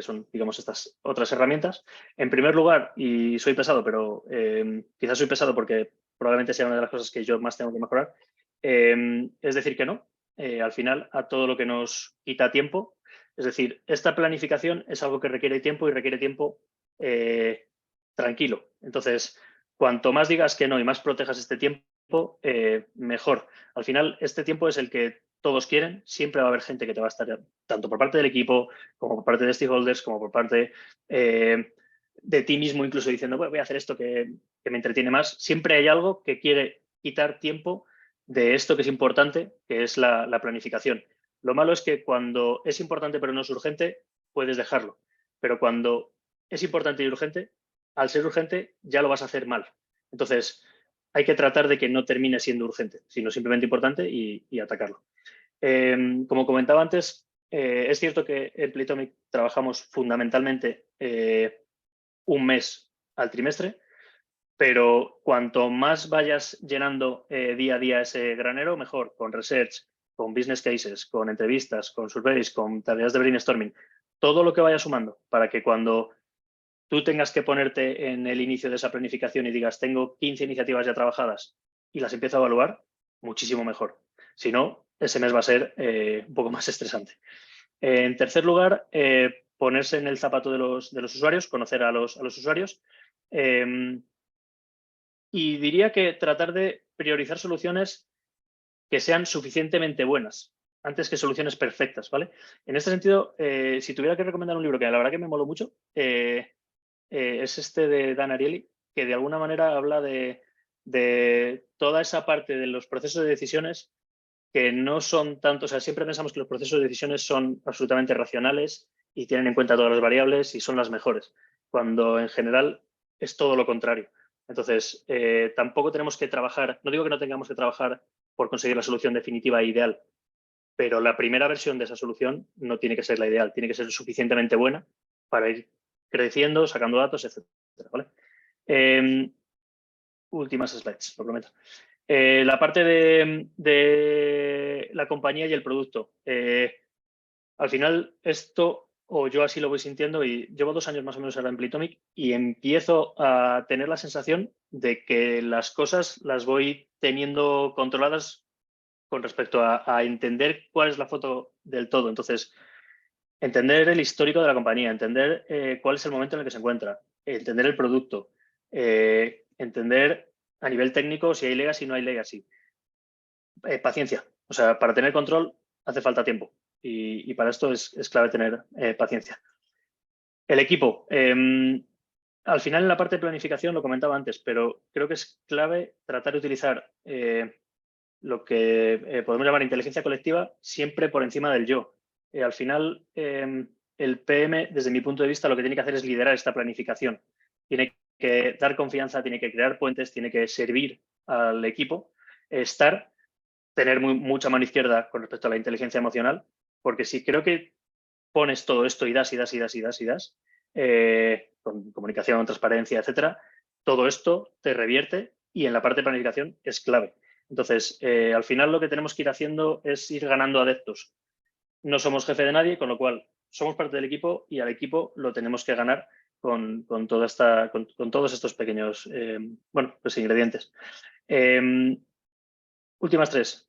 son, digamos, estas otras herramientas. En primer lugar, y soy pesado, pero quizás soy pesado porque probablemente sea una de las cosas que yo más tengo que mejorar, es decir que no. Al final, a todo lo que nos quita tiempo. Es decir, esta planificación es algo que requiere tiempo y requiere tiempo tranquilo. Entonces, cuanto más digas que no y más protejas este tiempo, mejor. Al final, este tiempo es el que todos quieren. Siempre va a haber gente que te va a estar, tanto por parte del equipo, como por parte de stakeholders, como por parte de ti mismo, incluso diciendo, bueno, voy a hacer esto que me entretiene más. Siempre hay algo que quiere quitar tiempo de esto que es importante, que es la planificación. Lo malo es que cuando es importante pero no es urgente, puedes dejarlo. Pero cuando es importante y urgente, al ser urgente ya lo vas a hacer mal. Entonces, hay que tratar de que no termine siendo urgente, sino simplemente importante y atacarlo. Como comentaba antes, es cierto que en Playtomic trabajamos fundamentalmente un mes al trimestre, pero cuanto más vayas llenando día a día ese granero, mejor, con research, con business cases, con entrevistas, con surveys, con tareas de brainstorming, todo lo que vaya sumando para que cuando tú tengas que ponerte en el inicio de esa planificación y digas, tengo 15 iniciativas ya trabajadas y las empiezo a evaluar, muchísimo mejor. Si no, ese mes va a ser un poco más estresante. En tercer lugar, ponerse en el zapato de los usuarios, conocer a los usuarios. Y diría que tratar de priorizar soluciones que sean suficientemente buenas antes que soluciones perfectas, ¿vale? En este sentido, si tuviera que recomendar un libro que la verdad que me moló mucho, es este de Dan Ariely, que de alguna manera habla de toda esa parte de los procesos de decisiones que no son tanto, o sea, siempre pensamos que los procesos de decisiones son absolutamente racionales y tienen en cuenta todas las variables y son las mejores, cuando en general es todo lo contrario. Entonces, tampoco tenemos que trabajar, no digo que no tengamos que trabajar por conseguir la solución definitiva e ideal, pero la primera versión de esa solución no tiene que ser la ideal, tiene que ser suficientemente buena para ir creciendo, sacando datos, etcétera, ¿vale? últimas slides, lo prometo. La parte de la compañía y el producto. Al final, esto, o yo así lo voy sintiendo, y llevo 2 años más o menos ahora en Playtomic y empiezo a tener la sensación de que las cosas las voy teniendo controladas con respecto a entender cuál es la foto del todo. Entonces, entender el histórico de la compañía, entender cuál es el momento en el que se encuentra, entender el producto, entender a nivel técnico si hay legacy o no hay legacy. Paciencia. O sea, para tener control hace falta tiempo y para esto es clave tener paciencia. El equipo. Al final en la parte de planificación lo comentaba antes, pero creo que es clave tratar de utilizar lo que podemos llamar inteligencia colectiva siempre por encima del yo. Al final, el PM, desde mi punto de vista, lo que tiene que hacer es liderar esta planificación. Tiene que dar confianza, tiene que crear puentes, tiene que servir al equipo, tener mucha mano izquierda con respecto a la inteligencia emocional, porque si creo que pones todo esto y das, con comunicación, transparencia, etcétera, todo esto te revierte y en la parte de planificación es clave. Entonces, al final lo que tenemos que ir haciendo es ir ganando adeptos. No somos jefe de nadie, con lo cual somos parte del equipo y al equipo lo tenemos que ganar con todos estos pequeños pues ingredientes. Últimas 3.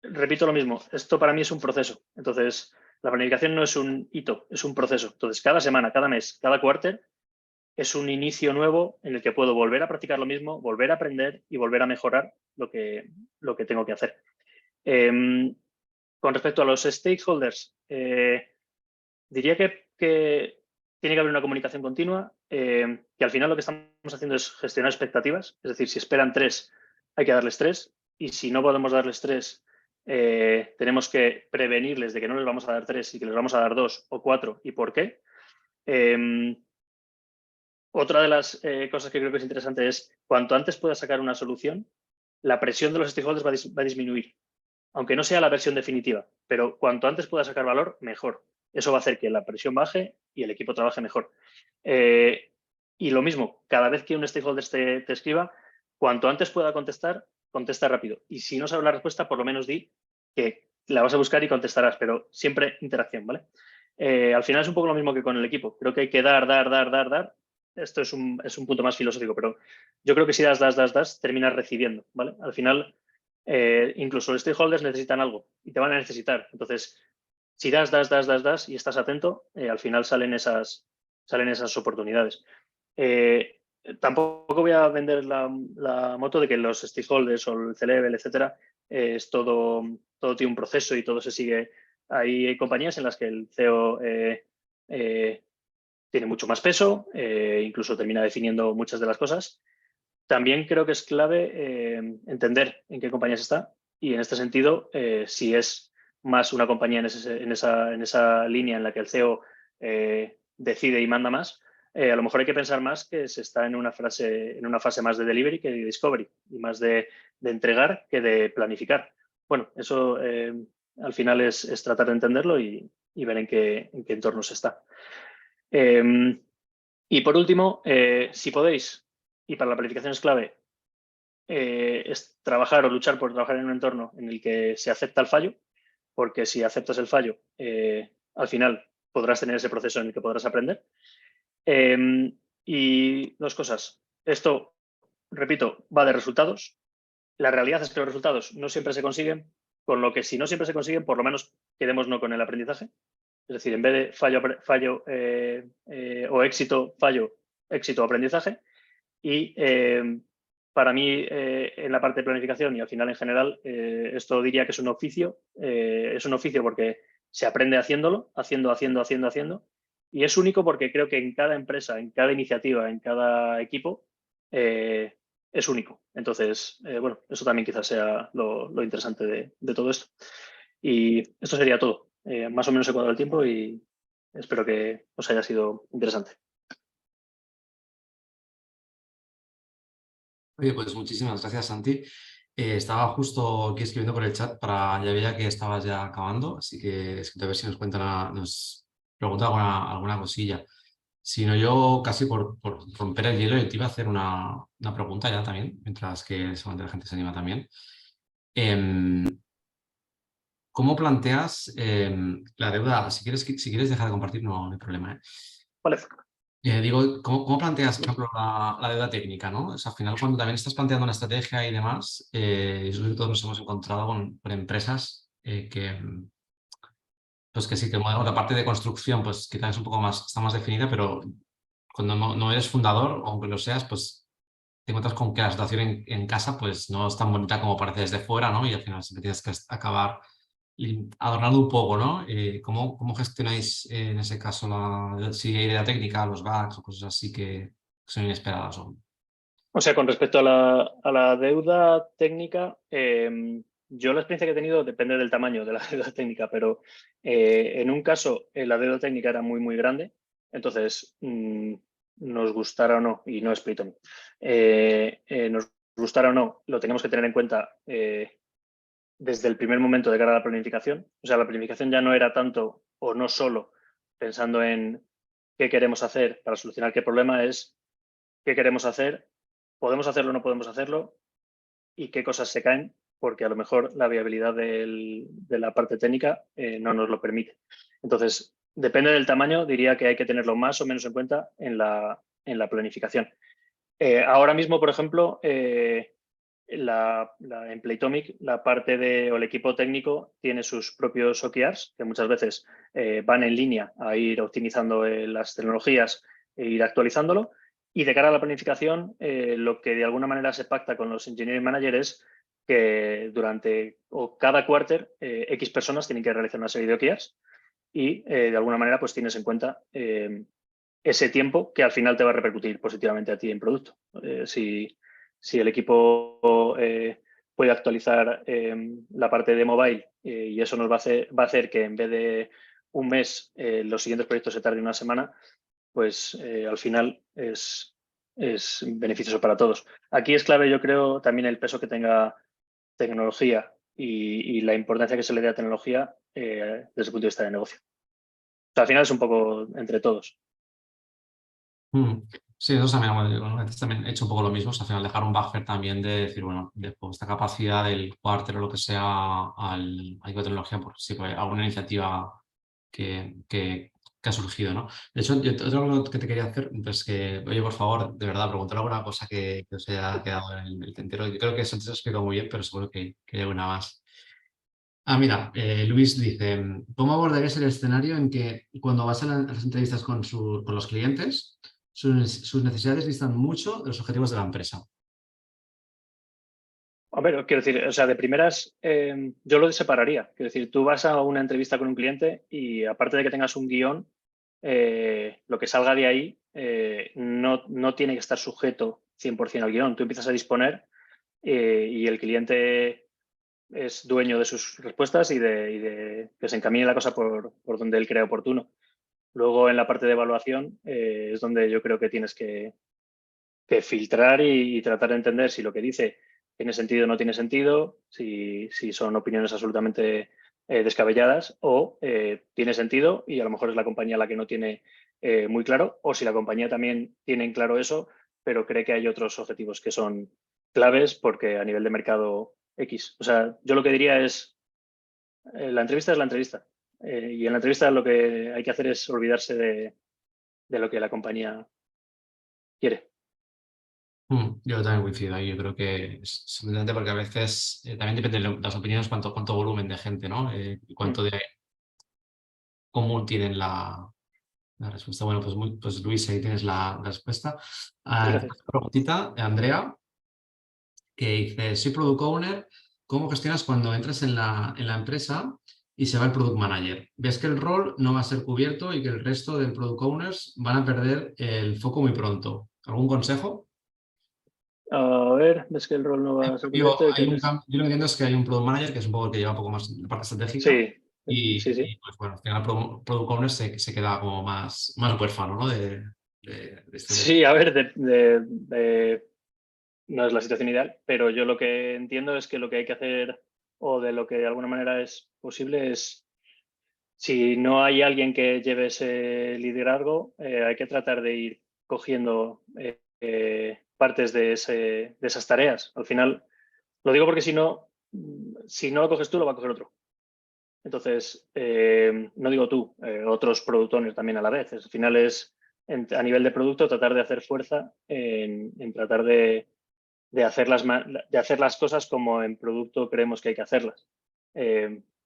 Repito lo mismo, esto para mí es un proceso. Entonces, la planificación no es un hito, es un proceso. Entonces, cada semana, cada mes, cada quarter es un inicio nuevo en el que puedo volver a practicar lo mismo, volver a aprender y volver a mejorar lo que tengo que hacer. Con respecto a los stakeholders, diría que tiene que haber una comunicación continua, que al final lo que estamos haciendo es gestionar expectativas, es decir, si esperan 3, hay que darles 3, y si no podemos darles 3, tenemos que prevenirles de que no les vamos a dar 3 y que les vamos a dar 2 o 4 y por qué. Otra de las cosas que creo que es interesante es cuanto antes pueda sacar una solución, la presión de los stakeholders va a disminuir, aunque no sea la versión definitiva, pero cuanto antes pueda sacar valor, mejor. Eso va a hacer que la presión baje y el equipo trabaje mejor. Y lo mismo, cada vez que un stakeholder te escriba, cuanto antes pueda contestar, contesta rápido. Y si no sabes la respuesta, por lo menos di que la vas a buscar y contestarás, pero siempre interacción, ¿vale? Al final es un poco lo mismo que con el equipo. Creo que hay que dar. Esto es un punto más filosófico, pero yo creo que si das, terminas recibiendo, ¿vale? Al final, incluso los stakeholders necesitan algo y te van a necesitar. Entonces, si das y estás atento, al final salen esas oportunidades. Tampoco voy a vender la moto de que los stakeholders o el C-Level, etcétera, es todo tiene un proceso y todo se sigue. Hay compañías en las que el CEO tiene mucho más peso, incluso termina definiendo muchas de las cosas. También creo que es clave entender en qué compañías está y en este sentido, si es más una compañía en esa línea en la que el CEO decide y manda más, a lo mejor hay que pensar más que se está en una fase más de delivery que de discovery y más de entregar que de planificar. Bueno, eso al final es tratar de entenderlo y ver en qué entorno se está. Y por último, si podéis, y para la planificación es clave, es trabajar o luchar por trabajar en un entorno en el que se acepta el fallo, porque si aceptas el fallo, al final podrás tener ese proceso en el que podrás aprender. Y 2 cosas. Esto, repito, va de resultados. La realidad es que los resultados no siempre se consiguen, con lo que si no siempre se consiguen, por lo menos quedémonos con el aprendizaje. Es decir, en vez de fallo o éxito, aprendizaje. Y para mí, en la parte de planificación y al final en general, esto diría que es un oficio. Es un oficio porque se aprende haciéndolo, haciendo. Y es único porque creo que en cada empresa, en cada iniciativa, en cada equipo, es único. Entonces, bueno, eso también quizás sea lo interesante de todo esto. Y esto sería todo. Más o menos he cuadrado el tiempo y espero que os haya sido interesante. Oye, pues muchísimas gracias, Santi. Estaba justo aquí escribiendo por el chat ya veía que estabas ya acabando, así que a ver si nos pregunta alguna cosilla. sino yo casi por romper el hielo, yo te iba a hacer una pregunta ya también, mientras que seguramente la gente se anima también. Em, ¿Cómo planteas la deuda? Si quieres dejar de compartir, no hay problema, ¿eh? Vale. Digo, ¿cómo planteas, por ejemplo, la deuda técnica, ¿no? O sea, al final, cuando también estás planteando una estrategia y demás, yo creo que todos nos hemos encontrado con empresas pues que sí, que bueno, la parte de construcción, pues quizás es un poco más, está más definida, pero cuando no eres fundador, aunque lo seas, pues te encuentras con que la situación en casa, pues no es tan bonita como parece desde fuera, ¿no? Y al final siempre tienes que acabar adornando un poco, ¿no? ¿Cómo gestionáis en ese caso si hay idea técnica, los bugs o cosas así que son inesperadas? O sea, con respecto a la deuda técnica, yo la experiencia que he tenido depende del tamaño de la deuda técnica, pero en un caso la deuda técnica era muy, muy grande, entonces nos gustara o no, y no es Playtonic, nos gustara o no, lo tenemos que tener en cuenta desde el primer momento de cara a la planificación. O sea, la planificación ya no era tanto o no solo pensando en qué queremos hacer para solucionar qué problema, es qué queremos hacer, podemos hacerlo o no podemos hacerlo y qué cosas se caen, porque a lo mejor la viabilidad de la parte técnica no nos lo permite. Entonces, depende del tamaño, diría que hay que tenerlo más o menos en cuenta en la planificación. Ahora mismo, por ejemplo, en Playtomic, la parte o el equipo técnico tiene sus propios OKRs, que muchas veces van en línea a ir optimizando las tecnologías e ir actualizándolo. Y de cara a la planificación, lo que de alguna manera se pacta con los engineering managers es que durante o cada quarter X personas tienen que realizar una serie de OKRs y de alguna manera pues tienes en cuenta ese tiempo que al final te va a repercutir positivamente a ti en producto. Si el equipo puede actualizar la parte de mobile y eso nos va a hacer que en vez de un mes los siguientes proyectos se tarden una semana, pues al final es beneficioso para todos. Aquí es clave, yo creo, también el peso que tenga tecnología y la importancia que se le dé a tecnología desde el punto de vista de negocio. O sea, al final es un poco entre todos. Sí, nosotros también, bueno, antes también he hecho un poco lo mismo, o sea, al final dejar un buffer también de decir, bueno, dejo esta capacidad del quarter o lo que sea a equipo de tecnología, por si hay alguna iniciativa que ha surgido, ¿no? De hecho, yo otro que te quería hacer, pues que, oye, por favor, de verdad, preguntar alguna cosa que os haya quedado en el tintero. Yo creo que eso te lo he explicado muy bien, pero seguro que hay alguna más. Mira, Luis dice, ¿cómo abordarías el escenario en que cuando vas a las entrevistas con los clientes, sus necesidades distan mucho de los objetivos de la empresa? A ver, quiero decir, o sea, de primeras yo lo separaría. Quiero decir, tú vas a una entrevista con un cliente y aparte de que tengas un guión, lo que salga de ahí no tiene que estar sujeto 100% al guión. Tú empiezas a disponer y el cliente es dueño de sus respuestas y de que se encamine la cosa por donde él crea oportuno. Luego, en la parte de evaluación, es donde yo creo que tienes que filtrar y tratar de entender si lo que dice tiene sentido o no tiene sentido, si son opiniones absolutamente descabelladas o tiene sentido y a lo mejor es la compañía la que no tiene muy claro, o si la compañía también tiene en claro eso, pero cree que hay otros objetivos que son claves porque a nivel de mercado X. O sea, yo lo que diría es, la entrevista es la entrevista. Y en la entrevista lo que hay que hacer es olvidarse de lo que la compañía quiere. Yo también coincido ahí, yo creo que es sorprendente porque a veces también depende de las opiniones, cuánto volumen de gente, ¿no? Y cuánto de común tienen la respuesta. Bueno, pues Luis, ahí tienes la respuesta. Otra Gracias. preguntita, Andrea, que dice, soy Product Owner, ¿cómo gestionas cuando entras en la empresa y se va el Product Manager? ¿Ves que el rol no va a ser cubierto y que el resto del Product Owners van a perder el foco muy pronto? ¿Algún consejo? A ver, ves que el rol no va a ser Digo, cubierto y que el resto. yo lo que entiendo es que hay un Product Manager que es un poco el que lleva un poco más la parte estratégica Sí, sí, sí. pues bueno, al final el Product Owner se queda como más huérfano, ¿no? De estrategia. Sí, a ver, no es la situación ideal, pero yo lo que entiendo es que lo que hay que hacer o de lo que de alguna manera es posible es si no hay alguien que lleve ese liderazgo, hay que tratar de ir cogiendo partes de esas tareas. Al final, lo digo porque si no lo coges tú, lo va a coger otro. Entonces, no digo tú, otros product owners también a la vez. Al final es, a nivel de producto, tratar de hacer fuerza en tratar de hacer las cosas como en producto creemos que hay que hacerlas.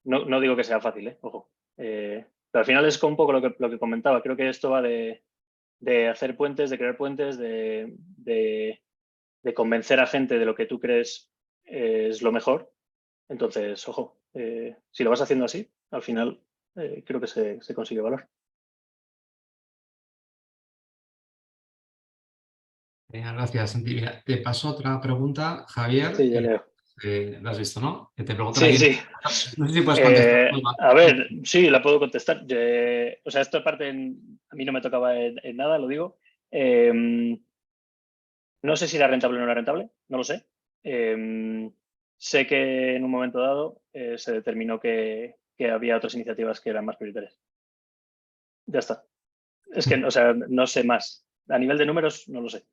No digo que sea fácil, ojo. Pero al final es un poco lo que comentaba. Creo que esto va de hacer puentes, de crear puentes, de convencer a gente de lo que tú crees es lo mejor. Entonces, ojo, si lo vas haciendo así, al final creo que se consigue valor. Gracias, Santi. Mira, te paso otra pregunta, Javier. Sí, ya leo. Lo has visto, ¿no? Que te preguntan Sí, aquí. sí. No sé si puedes contestar. A ver, sí, la puedo contestar. O sea, esto aparte a mí no me tocaba en nada, lo digo. No sé si era rentable o no era rentable, no lo sé. Sé que en un momento dado se determinó que había otras iniciativas que eran más prioritarias. Ya está. Es que, o sea, no sé más. A nivel de números, no lo sé.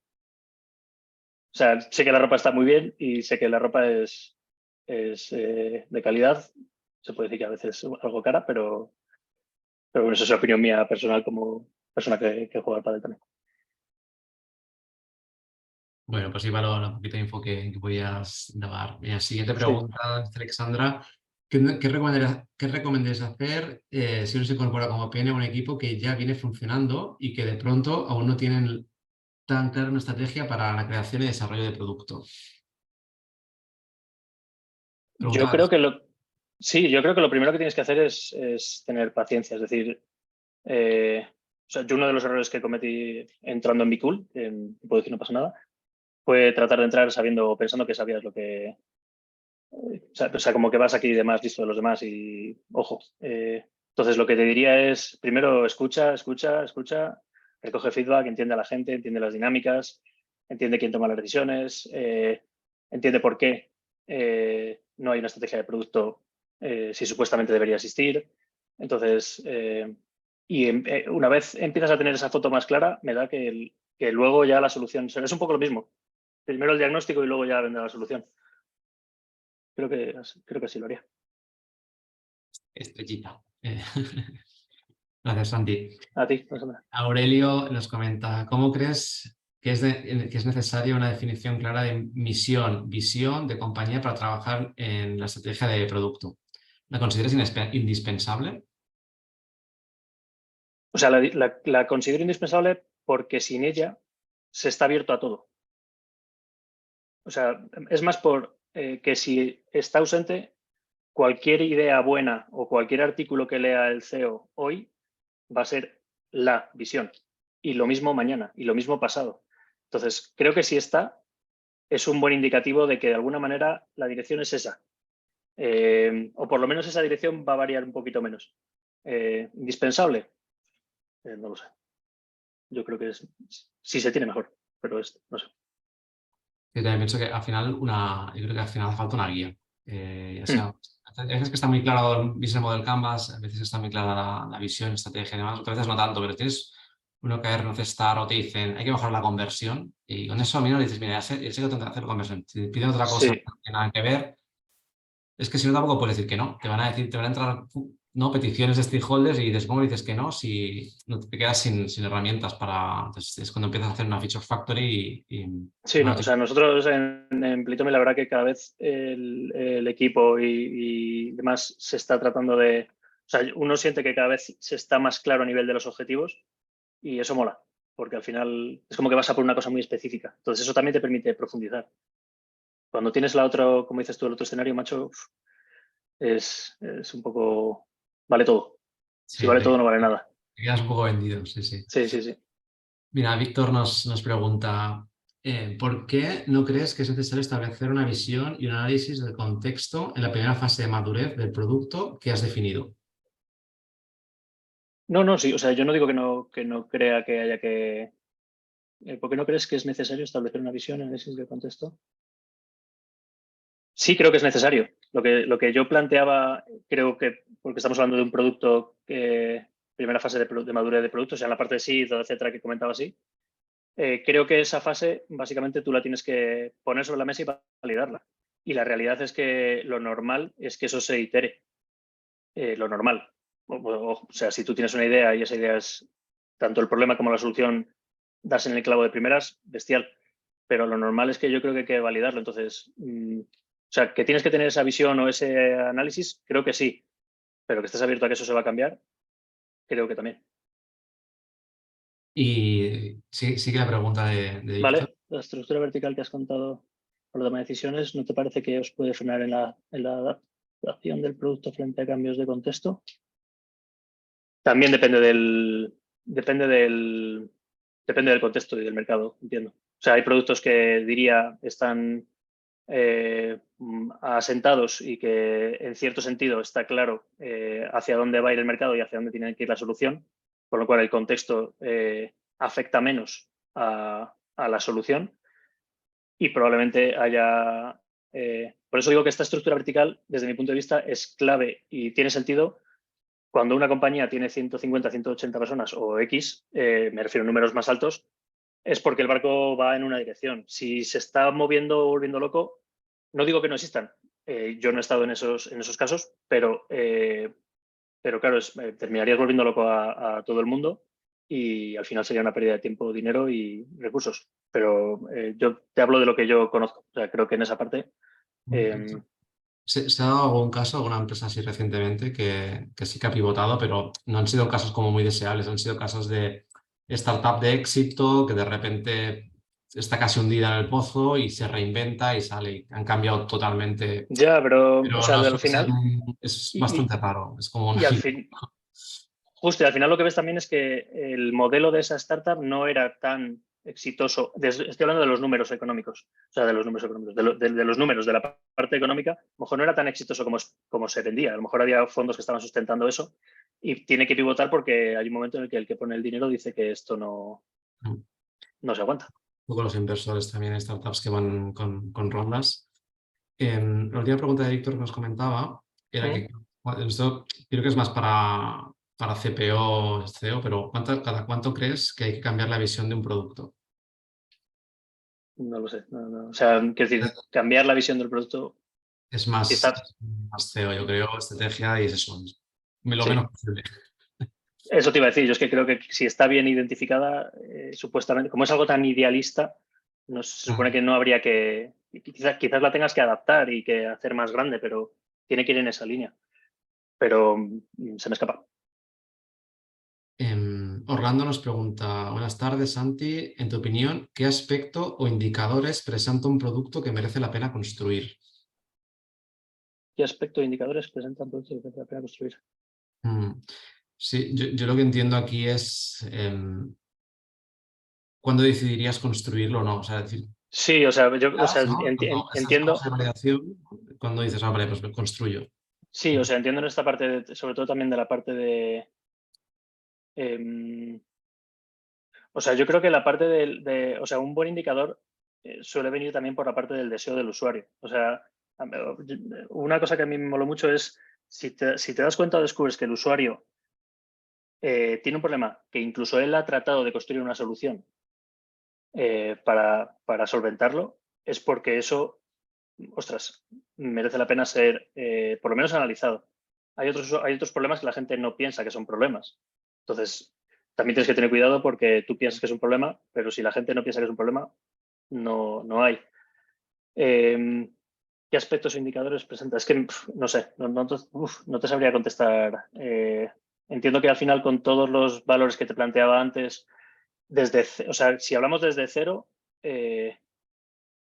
O sea, sé que la ropa está muy bien y sé que la ropa es de calidad. Se puede decir que a veces es algo cara, pero bueno, eso es opinión mía personal como persona que juega al pádel también. Bueno, pues iba un poquito de info que podías dar. Mira, siguiente Sí. pregunta, Alexandra. ¿Qué recomendarías hacer si uno se incorpora como PN a un equipo que ya viene funcionando y que de pronto aún no tienen tan clara una estrategia para la creación y desarrollo de producto? Yo Pregunta. creo que yo creo que lo primero que tienes que hacer es tener paciencia. Es decir, o sea, yo uno de los errores que cometí entrando en Bicool, puedo decir no pasa nada, fue tratar de entrar pensando que sabías lo que, o sea, como que vas aquí de más listo de los demás y ojo. Entonces, lo que te diría es, primero, escucha, recoge feedback, entiende a la gente, entiende las dinámicas, entiende quién toma las decisiones, entiende por qué no hay una estrategia de producto si supuestamente debería existir. Entonces, una vez empiezas a tener esa foto más clara, me da que luego ya la solución es un poco lo mismo. Primero el diagnóstico y luego ya vendrá la solución. Creo que así lo haría. Estrellita. Gracias, Santi. A ti, más o menos. Aurelio nos comenta, ¿cómo crees que es necesaria una definición clara de misión, visión de compañía para trabajar en la estrategia de producto? ¿La consideras indispensable? O sea, la considero indispensable porque sin ella se está abierto a todo. O sea, es más por que si está ausente, cualquier idea buena o cualquier artículo que lea el CEO hoy va a ser la visión. Y lo mismo mañana, y lo mismo pasado. Entonces, creo que si está, es un buen indicativo de que de alguna manera la dirección es esa. O por lo menos esa dirección va a variar un poquito menos. ¿Indispensable? No lo sé. Yo creo que si se tiene mejor, pero no sé. Yo también pienso que al final yo creo que al final hace falta una guía. Ya Hmm. sea, a veces que está muy claro el Business Model Canvas, a veces está muy clara la visión, estrategia y demás, otras veces no tanto, pero tienes uno que North Star o te dicen hay que mejorar la conversión y con eso a mí no le dices, mira, ya sé que tengo que hacer conversión. Si piden otra cosa que Sí, no tiene nada que ver, es que si no tampoco puedes decir que no. Te van a decir, te van a entrar ¿no? peticiones de stakeholders y dices, ¿cómo dices que no? Si no te quedas sin herramientas para. Entonces es cuando empiezas a hacer una feature factory sí, no. O sea, nosotros en Plitomy la verdad que cada vez el equipo y demás se está tratando de. O sea, uno siente que cada vez se está más claro a nivel de los objetivos y eso mola, porque al final es como que vas a por una cosa muy específica. Entonces eso también te permite profundizar. Cuando tienes la otra, como dices tú, el otro escenario, macho, es un poco. Vale todo. Si sí, vale todo, no vale nada. te quedas un poco vendido, sí, sí. Sí, sí, sí. Mira, Víctor nos pregunta, ¿por qué no crees que es necesario establecer una visión y un análisis del contexto en la primera fase de madurez del producto que has definido? No, no, sí. O sea, yo no digo que no crea que haya que. ¿Por qué no crees que es necesario establecer una visión, análisis de contexto? Sí, creo que es necesario. Lo que yo planteaba, creo que, porque estamos hablando de un producto que, primera fase de madurez de producto, o sea, en la parte de seed, etcétera, que comentaba así, creo que esa fase básicamente tú la tienes que poner sobre la mesa y validarla. Y la realidad es que lo normal es que eso se itere. Lo normal. O sea, si tú tienes una idea y esa idea es tanto el problema como la solución, das en el clavo de primeras, bestial. Pero lo normal es que yo creo que hay que validarlo. Entonces, o sea, que tienes que tener esa visión o ese análisis, creo que sí. Pero que estés abierto a que eso se va a cambiar, creo que también. Y sí que la pregunta de Víctor. Vale, la estructura vertical que has contado por la toma de decisiones, ¿no te parece que os puede frenar en la adaptación del producto frente a cambios de contexto? También depende del contexto y del mercado, entiendo. O sea, hay productos que diría están asentados y que en cierto sentido está claro hacia dónde va a ir el mercado y hacia dónde tiene que ir la solución, con lo cual el contexto afecta menos a la solución y probablemente haya... por eso digo que esta estructura vertical, desde mi punto de vista, es clave y tiene sentido cuando una compañía tiene 150, 180 personas o X, me refiero a números más altos, es porque el barco va en una dirección. Si se está moviendo o volviendo loco, no digo que no existan. Yo no he estado en esos casos, pero claro, terminarías volviendo loco a todo el mundo y al final sería una pérdida de tiempo, dinero y recursos. Pero yo te hablo de lo que yo conozco. O sea, creo que en esa parte... ¿Se ha dado algún caso, alguna empresa así recientemente que sí que ha pivotado, pero no han sido casos como muy deseables, han sido casos de startup de éxito que de repente está casi hundida en el pozo y se reinventa y sale? Han cambiado totalmente, Ya, pero, o pero sea, no al suele ser final... es Y, bastante raro. Es como y al fin, justo, y al final lo que ves también es que el modelo de esa startup no era tan exitoso. Estoy hablando de los números económicos, o sea, de los números económicos, de los números de la parte económica, a lo mejor no era tan exitoso como se vendía. A lo mejor había fondos que estaban sustentando eso y tiene que pivotar porque hay un momento en el que pone el dinero dice que esto no se aguanta. un poco los inversores también, startups que van con rondas. La última pregunta de Víctor que nos comentaba era ¿Mm? que, bueno, esto creo que es más para CPO, CEO, pero ¿cada cuánto crees que hay que cambiar la visión de un producto? No lo sé. O sea, quiero decir, cambiar la visión del producto. Es Si está, más CEO, yo creo, estrategia y es eso, lo sí, menos posible. eso te iba a decir. Yo es que creo que si está bien identificada, supuestamente, como es algo tan idealista, no, se supone que no habría que. Quizás la tengas que adaptar y que hacer más grande, pero tiene que ir en esa línea. Pero se me escapa. Orlando nos pregunta, buenas tardes, Santi. En tu opinión, ¿qué aspecto o indicadores presenta un producto que merece la pena construir? ¿Qué aspecto de indicadores presentan productos que vale la pena construir? Mm, Sí, yo lo que entiendo aquí es cuándo decidirías construirlo o no. O sea, decir, Sí, o sea, ¿no? Cuando estás en fase de validación, cuando dices, ah, vale, pues me construyo. sí, o sea, entiendo en esta parte, sobre todo también de la parte de. em, O sea, yo creo que la parte o sea, un buen indicador suele venir también por la parte del deseo del usuario. O sea, una cosa que a mí me moló mucho es si te das cuenta o descubres que el usuario tiene un problema, que incluso él ha tratado de construir una solución para solventarlo, es porque eso, ostras, merece la pena ser por lo menos analizado. Hay otros problemas que la gente no piensa que son problemas. Entonces, también tienes que tener cuidado porque tú piensas que es un problema, pero si la gente no piensa que es un problema, no hay. ¿Qué aspectos o indicadores presenta? Es que no sé, no te sabría contestar. Entiendo que al final con todos los valores que te planteaba antes, o sea, si hablamos desde cero,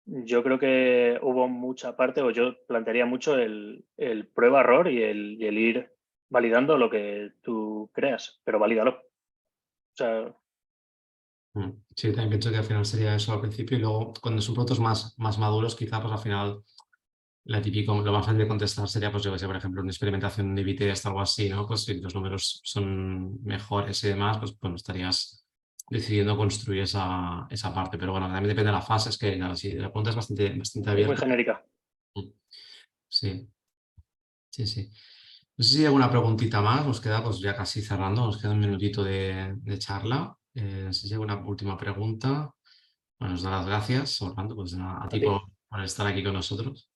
yo creo que hubo mucha parte, o yo plantearía mucho el prueba-error y el ir validando lo que tú creas, pero valídalo. O sea, Sí, también pienso que al final sería eso al principio y luego cuando son productos más maduros, quizá pues al final lo más fácil de contestar sería, pues yo que sé, por ejemplo, una experimentación de B-test o algo así, ¿no? Pues si los números son mejores y demás, pues bueno, estarías decidiendo construir esa parte. Pero bueno, también depende de la fase, es que nada, sí, la pregunta es bastante es muy abierta. genérica. Sí. Sí, sí. No sé si hay alguna preguntita más, nos queda pues ya casi cerrando, nos queda un minutito de charla. No sé si hay alguna última pregunta. Bueno, os doy las gracias, Orlando, pues nada, a A ti ti. por estar aquí con nosotros.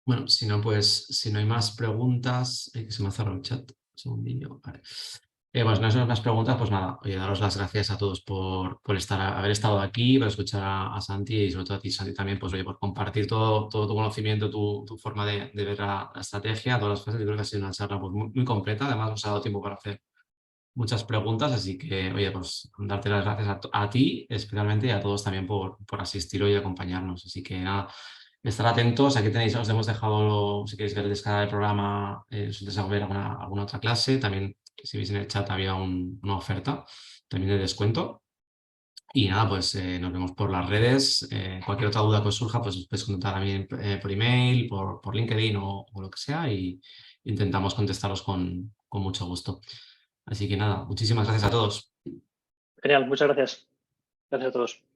Bueno, si no, pues si no hay más preguntas, que se me ha cerrado el chat. Un segundillo. Vale. Pues no son más preguntas, pues nada, oye, daros las gracias a todos por estar, haber estado aquí, por escuchar a Santi y sobre todo a ti, Santi, también, pues oye, por compartir todo tu conocimiento, tu forma de ver la estrategia, todas las fases. Yo creo que ha sido una charla pues, muy completa, además nos ha dado tiempo para hacer muchas preguntas, así que, oye, pues darte las gracias a ti, especialmente, y a todos también por asistir hoy y acompañarnos. Así que nada, estar atentos, aquí tenéis, os hemos dejado, si queréis ver el descarga del programa, os vais a ver alguna otra clase, también, si veis en el chat, había una oferta también de descuento. Y nada, pues nos vemos por las redes. Cualquier otra duda que os surja, pues os podéis contactar también por email, por LinkedIn o lo que sea, y intentamos contestaros con mucho gusto. Así que nada, muchísimas gracias a todos. Genial, muchas gracias. Gracias a todos.